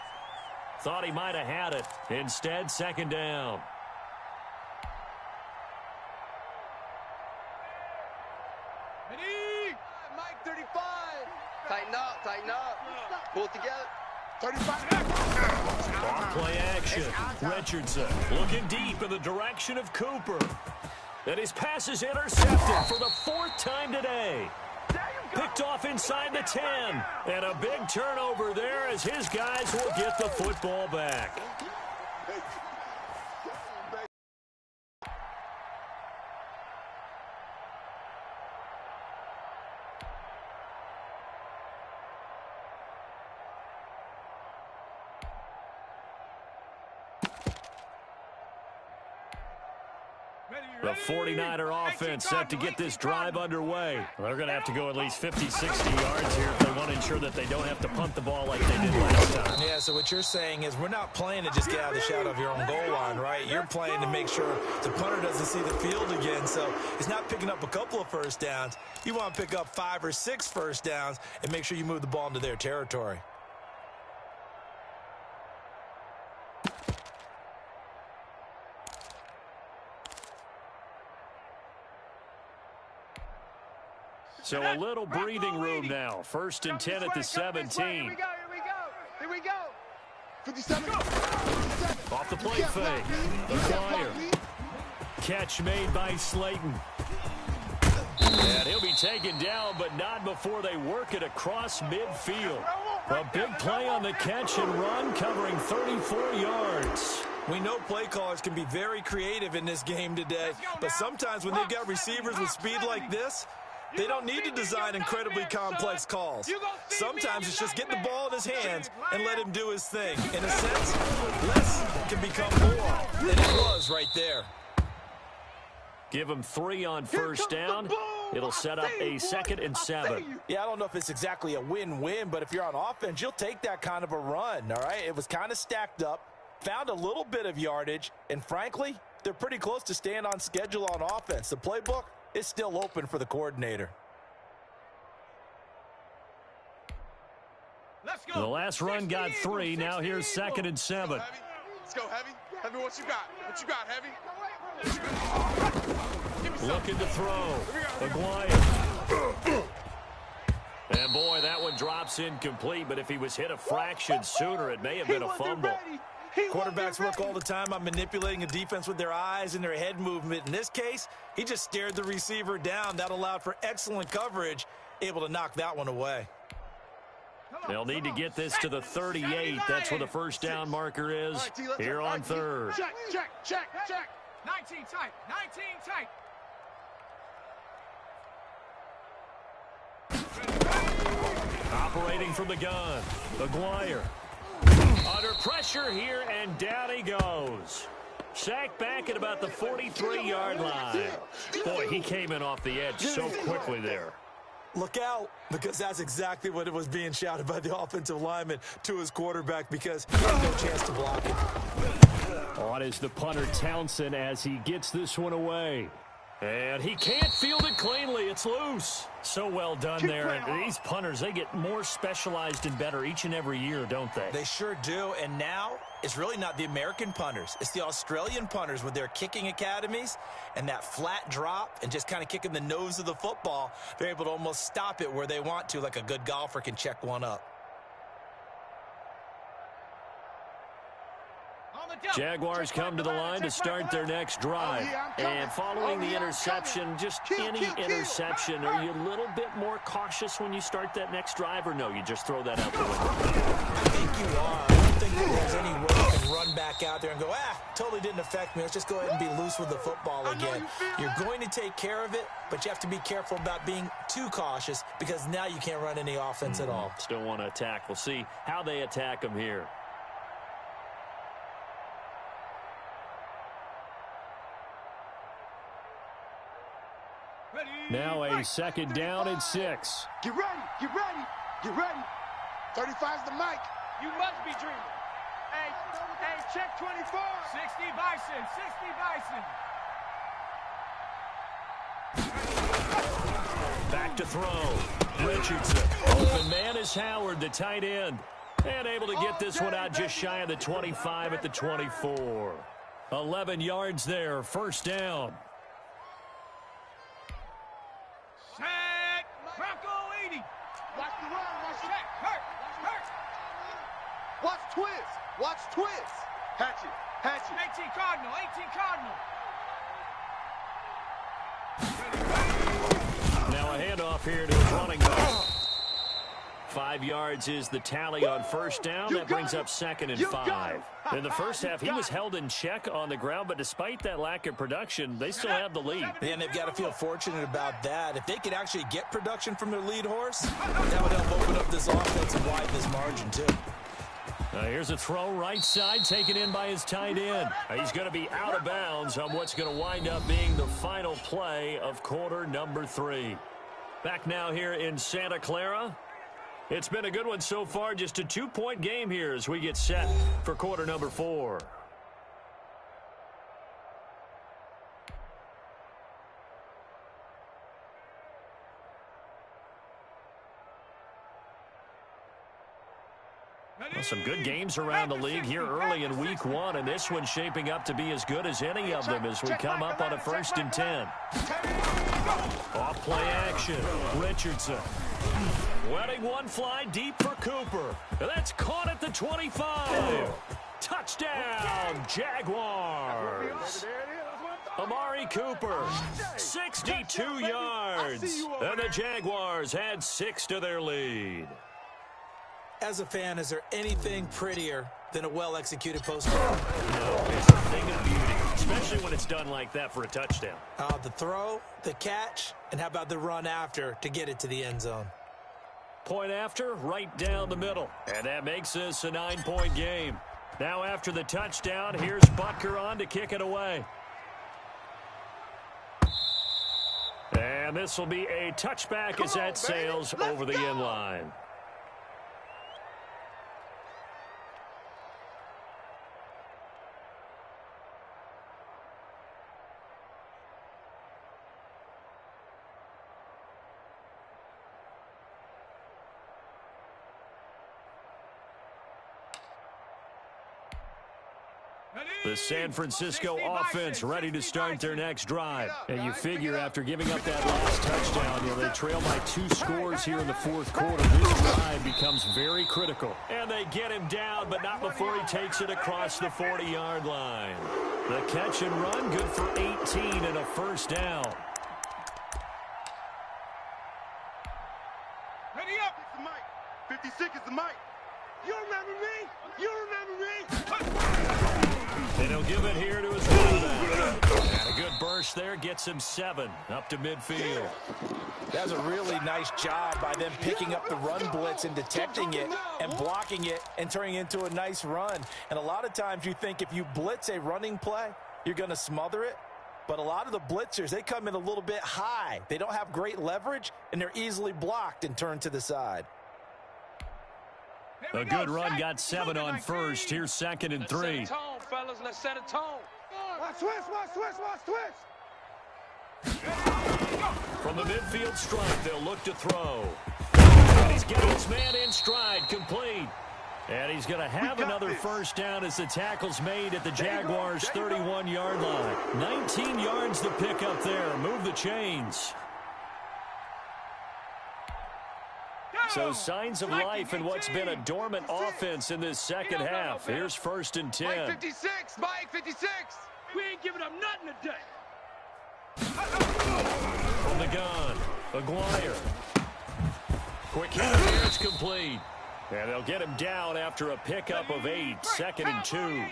Thought he might have had it. Instead, second down. Ready? Mike 35. Tighten up, tighten up. Pull it together. 35. Off play action. Richardson looking deep in the direction of Cooper. And his pass is intercepted for the fourth time today. Picked off inside the 10. And a big turnover there as his guys will get the football back. The 49er offense set to get this drive underway. They're going to have to go at least 50, 60 yards here if they want to ensure that they don't have to punt the ball like they did last time. Yeah, so what you're saying is we're not playing to just get out of the shadow of your own goal line, right? You're playing to make sure the punter doesn't see the field again. So it's not picking up a couple of first downs. You want to pick up 5 or 6 first downs and make sure you move the ball into their territory. So a little breathing room now. First and 10 at the 17. Here we go, here we go. 57. Off the play fake. Acquire. Catch made by Slayton. And he'll be taken down, but not before they work it across midfield. A big play on the catch and run, covering 34 yards. We know play callers can be very creative in this game today, but sometimes when they've got receivers with speed like this, they don't need to design incredibly complex calls. Sometimes it's just get the ball in his hands and let him do his thing. In a sense, less can become more, and it was right there. Give him 3 on first down. It'll set up a 2nd and 7. Yeah, I don't know if it's exactly a win-win, but if you're on offense, you'll take that kind of a run, all right? It was kind of stacked up, found a little bit of yardage, and frankly, they're pretty close to staying on schedule on offense. The playbook is still open for the coordinator. Let's go. The last run got 3. Now here's 2nd and 7. Let's go, Heavy. Heavy, what you got? What you got, Heavy? Looking to throw. Aguayo. And boy, that one drops incomplete, but if he was hit a fraction sooner, it may have been a fumble. Quarterbacks work all the time on manipulating a defense with their eyes and their head movement. In this case, he just stared the receiver down. That allowed for excellent coverage, able to knock that one away. They'll need to get this to the 38. That's where the first down marker is here on 3rd. Check. 19 tight. 19 tight. Operating from the gun. Aguayo. Under pressure here, and down he goes. Sacked back at about the 43-yard line. Boy, he came in off the edge so quickly there. Look out, because that's exactly what it was being shouted by the offensive lineman to his quarterback, because he had no chance to block it. On is the punter Townsend as he gets this one away. And he can't field it cleanly. It's loose. So well done there. And these punters, they get more specialized and better each and every year, don't they? They sure do. And now it's really not the American punters. It's the Australian punters with their kicking academies and that flat drop and just kind of kicking the nose of the football. They're able to almost stop it where they want to, like a good golfer can check one up. Jaguars come to the line to start their next drive. And following the interception, just any interception, are you a little bit more cautious when you start that next drive, or no, you just throw that out the window? I think you are. I don't think that there's any way you can run back out there and go, totally didn't affect me. Let's just go ahead and be loose with the football again. You're going to take care of it, but you have to be careful about being too cautious because now you can't run any offense at all. Still want to attack. We'll see how they attack them here. Now a second down and 6. Get ready, get ready, get ready. 35's the mic. You must be dreaming. Hey, check 24. 60 Bison, 60 Bison. Back to throw. Richardson. Open man is Howard, the tight end. And able to get this one out just shy of the 25 at the 24. 11 yards there, first down. Set. Bronco 80. Watch the run, watch the Check. Hurt. Watch twist. Watch twist. hatchet, hatchet. 18 Cardinal. 18 Cardinal. Now a handoff here to his running back. 5 yards is the tally on first down. That brings up second and 5. In the first half, he was held in check on the ground, but despite that lack of production, they still have the lead. And they've got to feel fortunate about that. If they could actually get production from their lead horse, that would help open up this offense and widen this margin, too. Here's a throw right side, taken in by his tight end. He's going to be out of bounds on what's going to wind up being the final play of quarter number 3. Back now here in Santa Clara. It's been a good one so far, just a 2-point game here as we get set for quarter number 4. Well, some good games around the league here early in week 1, and this one's shaping up to be as good as any of them as we come up on a 1st and 10. Off play action. Richardson. Letting one fly deep for Cooper. And that's caught at the 25. Touchdown, Jaguars. Amari Cooper, 62 yards. And the Jaguars had 6 to their lead. As a fan, is there anything prettier than a well-executed post route? No, it's a thing of beauty, especially when it's done like that for a touchdown. The throw, the catch, and how about the run after to get it to the end zone? Point after, right down the middle. And that makes this a 9-point game. Now after the touchdown, here's Butker on to kick it away. And this will be a touchback as that sails over the end line. The San Francisco offense ready to start their next drive. And you figure after giving up that last touchdown, they trail by 2 scores here in the 4th quarter. This drive becomes very critical. And they get him down, but not before he takes it across the 40-yard line. The catch and run, good for 18 and a first down. Ready up. It's the mic. 56 is the mic. You remember me? You remember me? And he'll give it here to his running back. And a good burst there gets him 7 up to midfield. That's a really nice job by them picking up the run blitz and detecting it and blocking it and turning it into a nice run. And a lot of times you think if you blitz a running play, you're going to smother it. But a lot of the blitzers, they come in a little bit high. They don't have great leverage, and they're easily blocked and turned to the side. A good run got 7 on first. Here's 2nd and 3. Let's set a tone, fellas. Let's set a tone. Watch twist, watch twist, watch twist. From the midfield stripe, they'll look to throw. And he's getting his man in stride, complete. And he's going to have another first down as the tackle's made at the Jaguars' 31-yard line. 19 yards to pick up there. Move the chains. So signs of life in what's been a dormant offense in this second half. Here's 1st and 10. Mike 56, Mike 56. We ain't giving up nothing today. From the gun, Aguirre. Quick hit here, it's complete. And they'll get him down after a pickup of 8, 2nd and 2.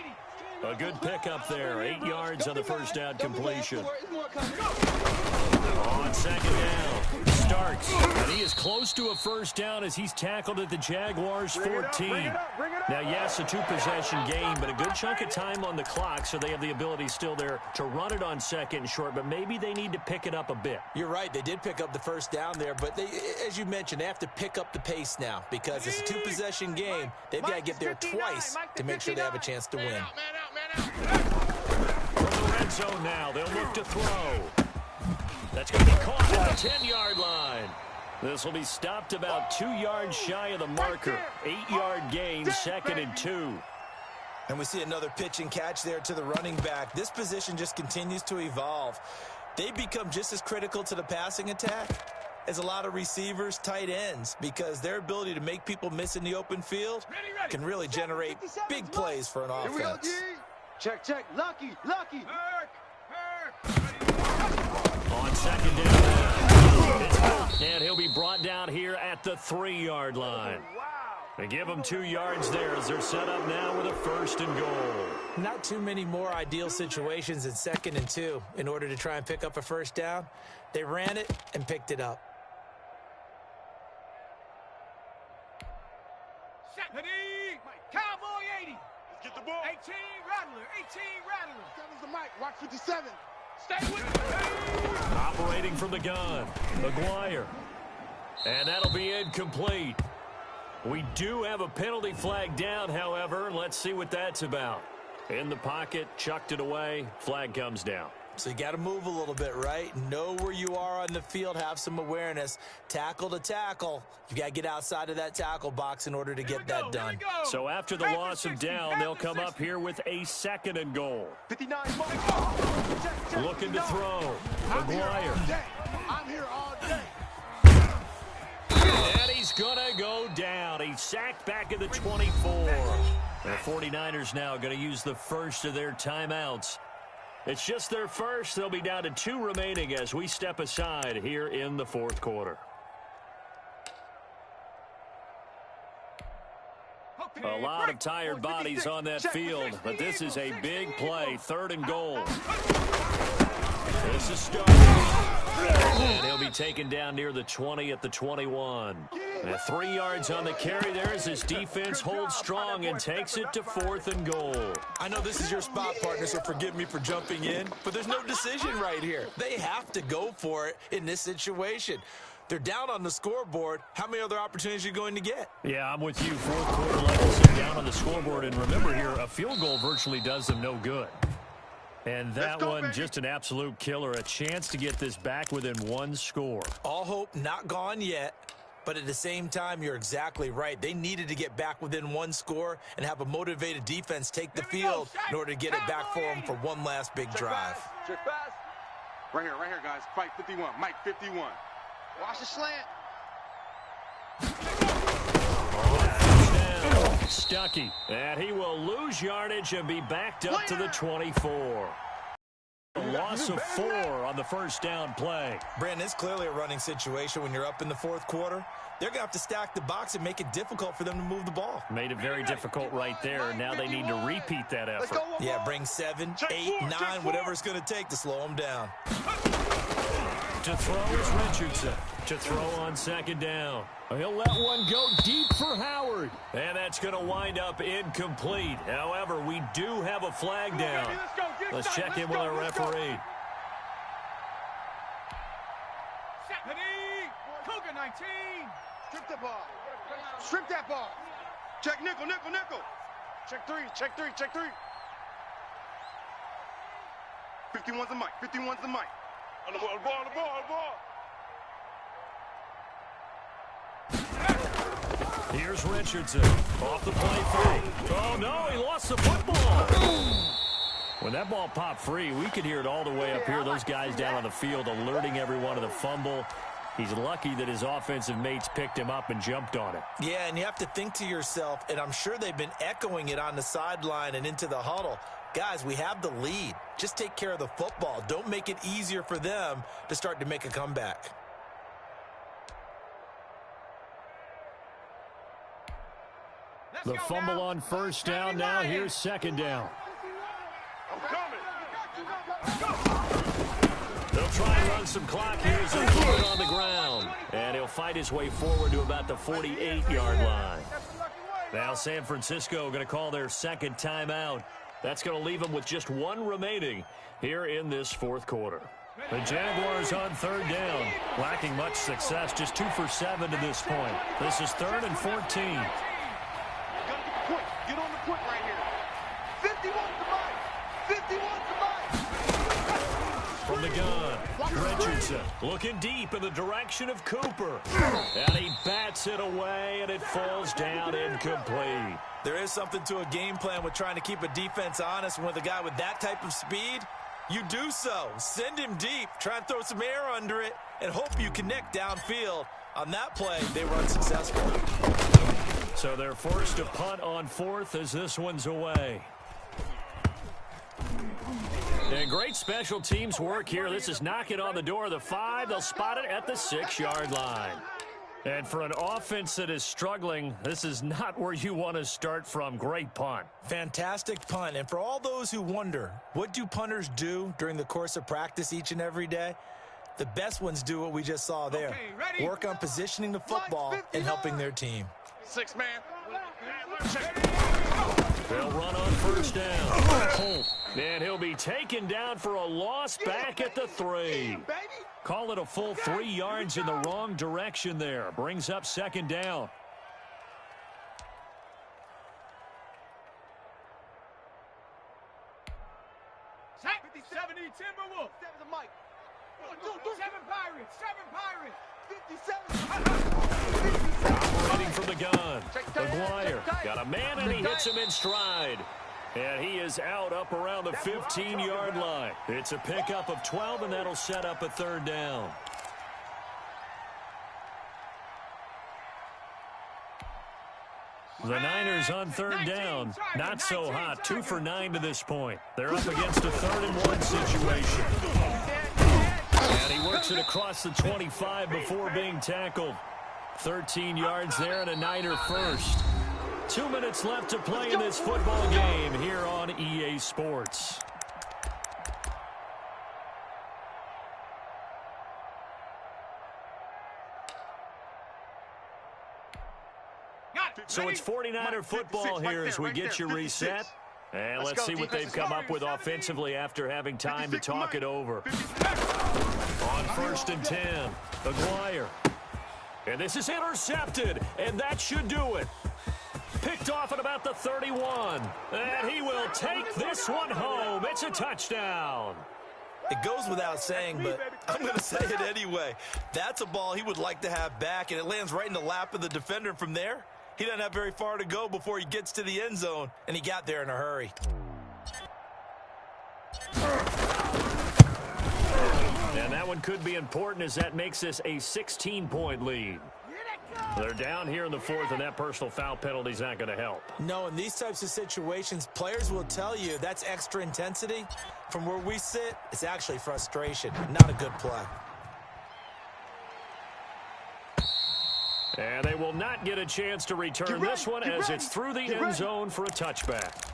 A good pickup there, 8 yards on the first down completion. On 2nd down, Starks. And he is close to a first down as he's tackled at the Jaguars' 14. Bring it Now, yes, a two-possession game, but a good chunk of time on the clock, so they have the ability still there to run it on second and short, but maybe they need to pick it up a bit. You're right. They did pick up the first down there, but they, as you mentioned, they have to pick up the pace now because it's a two-possession game. They've got to get there twice to make sure they have a chance to win. From the red zone now, they'll look to throw. That's going to be caught at the 10-yard line. This will be stopped about 2 yards shy of the marker. 8-yard gain, 2nd and 2. And we see another pitch and catch there to the running back. This position just continues to evolve. They become just as critical to the passing attack as a lot of receivers, tight ends, because their ability to make people miss in the open field can really generate big plays for an offense. Here we go, G. Check. Lucky. On second down. And he'll be brought down here at the 3-yard line. They give him 2 yards there as they're set up now with a 1st and goal. Not too many more ideal situations in 2nd and 2 in order to try and pick up a first down. They ran it and picked it up. Cowboy 80. Let's get the ball. 18 Rattler. 7's the mic. Watch 57. Stay with me. Operating from the gun, McGuire. And that'll be incomplete. We do have a penalty flag down, however. Let's see what that's about. In the pocket, chucked it away, flag comes down. So you got to move a little bit, right? Know where you are on the field, have some awareness. Tackle to tackle. You got to get outside of that tackle box in order to get that done. So after the loss of down, they'll come up here with a 2nd and goal. 59. Looking to throw. McGuire. I'm here all day. And he's going to go down. He's sacked back at the 24. The 49ers now going to use the first of their timeouts. It's just their first. They'll be down to 2 remaining as we step aside here in the 4th quarter. A lot of tired bodies on that field, but this is a big play. 3rd and goal. This is starting. And he'll be taken down near the 20 at the 21. And 3 yards on the carry there as his defense holds strong and takes it to 4th and goal. I know this is your spot, partner, so forgive me for jumping in, but there's no decision right here. They have to go for it in this situation. They're down on the scoreboard. How many other opportunities are you going to get? Yeah, I'm with you. 4th quarter levels are down on the scoreboard. And remember here, a field goal virtually does them no good. And that one, just an absolute killer. A chance to get this back within 1 score. All hope not gone yet. But at the same time, you're exactly right. They needed to get back within 1 score and have a motivated defense take the field in order to get it back for them for one last big drive. Check pass. Right here, guys. Fight 51. Mike 51. Watch the slant. Stuckey. And he will lose yardage and be backed up to the 24. A loss of 4 on the first down play. Brandon, it's clearly a running situation when you're up in the 4th quarter. They're going to have to stack the box and make it difficult for them to move the ball. Made it very difficult right there. Now they need to repeat that effort. Yeah, bring 7, 8, 9, whatever it's going to take to slow them down. To throw is Richardson. To throw on 2nd down. He'll let one go deep for Howard. And that's going to wind up incomplete. However, we do have a flag down. Let's check in with our referee. Cougar 19. Strip the ball. Strip that ball. Check nickel. Check 3. 51's the mic. 51's the mic. On the ball. Here's Richardson. Off the play fake. Oh, no, he lost the football. When that ball popped free, we could hear it all the way up here. Those guys down on the field alerting everyone of the fumble. He's lucky that his offensive mates picked him up and jumped on it. Yeah, and you have to think to yourself, and I'm sure they've been echoing it on the sideline and into the huddle. Guys, we have the lead. Just take care of the football. Don't make it easier for them to start to make a comeback. The fumble on first down. Now here's 2nd down. I'm coming. They'll try and run some clock here as they put it on the ground. And he'll fight his way forward to about the 48-yard line. Now San Francisco going to call their second timeout. That's going to leave them with just one remaining here in this fourth quarter. The Jaguars on third down, lacking much success, just 2 for 7 to this point. This is 3rd and 14. Get on the quick right here. 51 to Mike. 51 to Mike. From the gun, Richardson looking deep in the direction of Cooper. And he bats it away, and it falls down incomplete. There is something to a game plan with trying to keep a defense honest. With a guy with that type of speed, you do so. Send him deep, try and throw some air under it, and hope you connect downfield. On that play, they were unsuccessful. So they're forced to punt on 4th as this one's away. And great special teams work here. This is knocking on the door of the 5. They'll spot it at the 6-yard line. And for an offense that is struggling, this is not where you want to start from. Great punt. Fantastic punt. And for all those who wonder, what do punters do during the course of practice each and every day? The best ones do what we just saw there. Work on positioning the football and helping their team. 6 man. They'll run on first down. And he'll be taken down for a loss back at the 3. Call it a full 3 yards in the wrong direction there. Brings up second down. Sack 70 Timberwolves. 7 Mike. 7 Pirates. 7 Pirates. 57. Operating from the gun. McGuire got a man, and he hits him in stride. And he is out up around the 15-yard line. It's a pickup of 12, and that'll set up a 3rd down. The Niners on 3rd down. Not so hot. 2 for 9 to this point. They're up against a 3rd and 1 situation. And he works it across the 25 before being tackled. 13 yards there and a Niner first. 2 minutes left to play in this football game here on EA Sports. So it's 49er football here as we get you reset. And let's see what they've come up with offensively after having time to talk it over. On 1st and 10, McGuire. And this is intercepted, and that should do it. Picked off at about the 31. And he will take this one home. It's a touchdown. It goes without saying, but I'm going to say it anyway. That's a ball he would like to have back, and it lands right in the lap of the defender. From there, he doesn't have very far to go before he gets to the end zone, and he got there in a hurry. And that one could be important as that makes this a 16-point lead. They're down here in the 4th, and that personal foul penalty is not going to help. No, in these types of situations, players will tell you that's extra intensity. From where we sit, it's actually frustration, not a good play. And they will not get a chance to return this one as it's through the end zone for a touchback.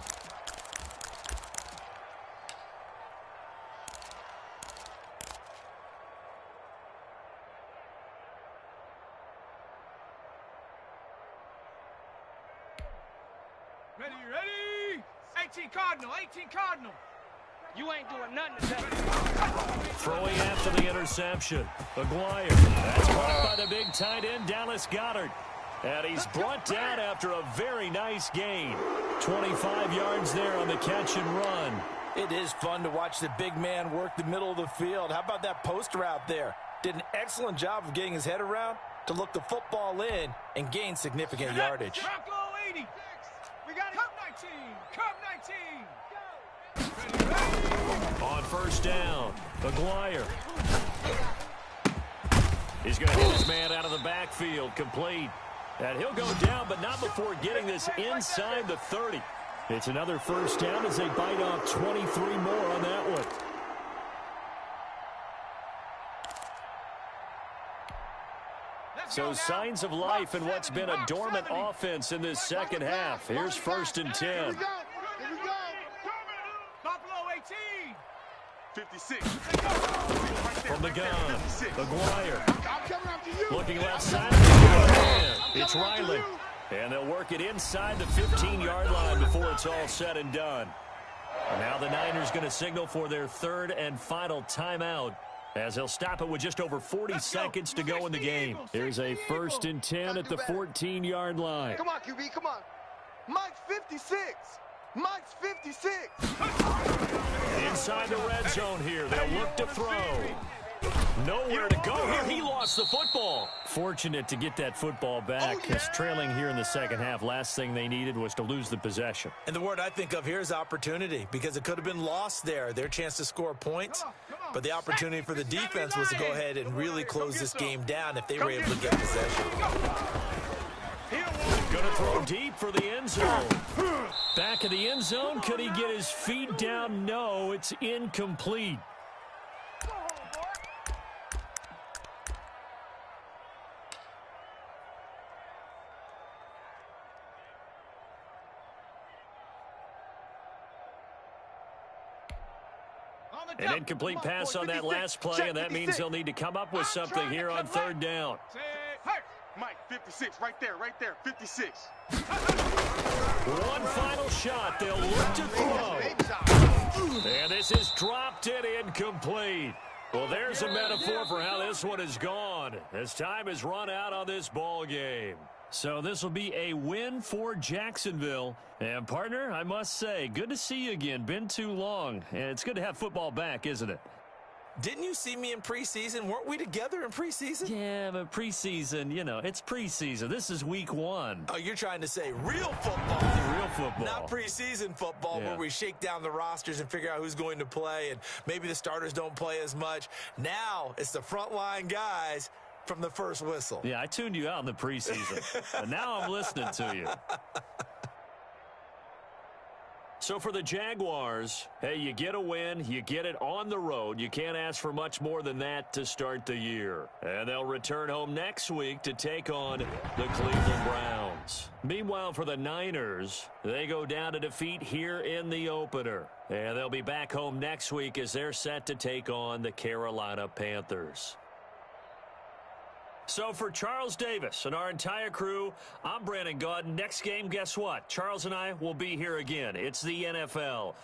Ready. 18 Cardinal. You ain't doing nothing today. Throwing after the interception. McGuire. That's caught by the big tight end, Dallas Goedert. And he's brought down after a very nice gain. 25 yards there on the catch and run. It is fun to watch the big man work the middle of the field. How about that poster out there? Did an excellent job of getting his head around to look the football in and gain significant yardage. Bronco 80. We got Cup 19. On first down, McGuire. He's going to hit his man out of the backfield, complete. And he'll go down, but not before getting this inside the 30. It's another first down as they bite off 23 more on that one. So signs of life in what's been a dormant offense in this second half. Here's 1st and 10. Buffalo 18. 56. From the gun, McGuire. Looking left side. It's Riley. And they'll work it inside the 15-yard line before it's all said and done. Now the Niners going to signal for their third and final timeout, as they'll stop it with just over 40 seconds to go in the game. Here's a 1st and 10 at the 14-yard line. Come on, QB, come on. Mike's 56. Mike's 56. Inside the red zone here. They'll look to throw. Nowhere to go here. He lost the football. Fortunate to get that football back. He's trailing here in the second half. Last thing they needed was to lose the possession. And the word I think of here is opportunity, because it could have been lost there. Their chance to score points. But the opportunity for the defense was to go ahead and really close this game down if they were able to get possession. Going to throw deep for the end zone. Back of the end zone. Could he get his feet down? No, it's incomplete. An incomplete pass on that last play, and that means they'll need to come up with something here on 3rd down. Mike, 56, right there, 56. One final shot. They'll look to throw. And this is dropped and incomplete. Well, there's a metaphor for how this one is gone, as time has run out on this ball game. So this will be a win for Jacksonville. And, partner, I must say, good to see you again. Been too long. And it's good to have football back, isn't it? Didn't you see me in preseason? Weren't we together in preseason? Yeah, but preseason, you know, it's preseason. This is week 1. Oh, you're trying to say real football. Real football. Not preseason football, where we shake down the rosters and figure out who's going to play, and maybe the starters don't play as much. Now it's the frontline guys from the first whistle. Yeah, I tuned you out in the preseason. But now I'm listening to you. So for the Jaguars, hey, you get a win, you get it on the road. You can't ask for much more than that to start the year. And they'll return home next week to take on the Cleveland Browns. Meanwhile, for the Niners, they go down to defeat here in the opener. And they'll be back home next week as they're set to take on the Carolina Panthers. So for Charles Davis and our entire crew, I'm Brandon Gaudin. Next game, guess what? Charles and I will be here again. It's the NFL.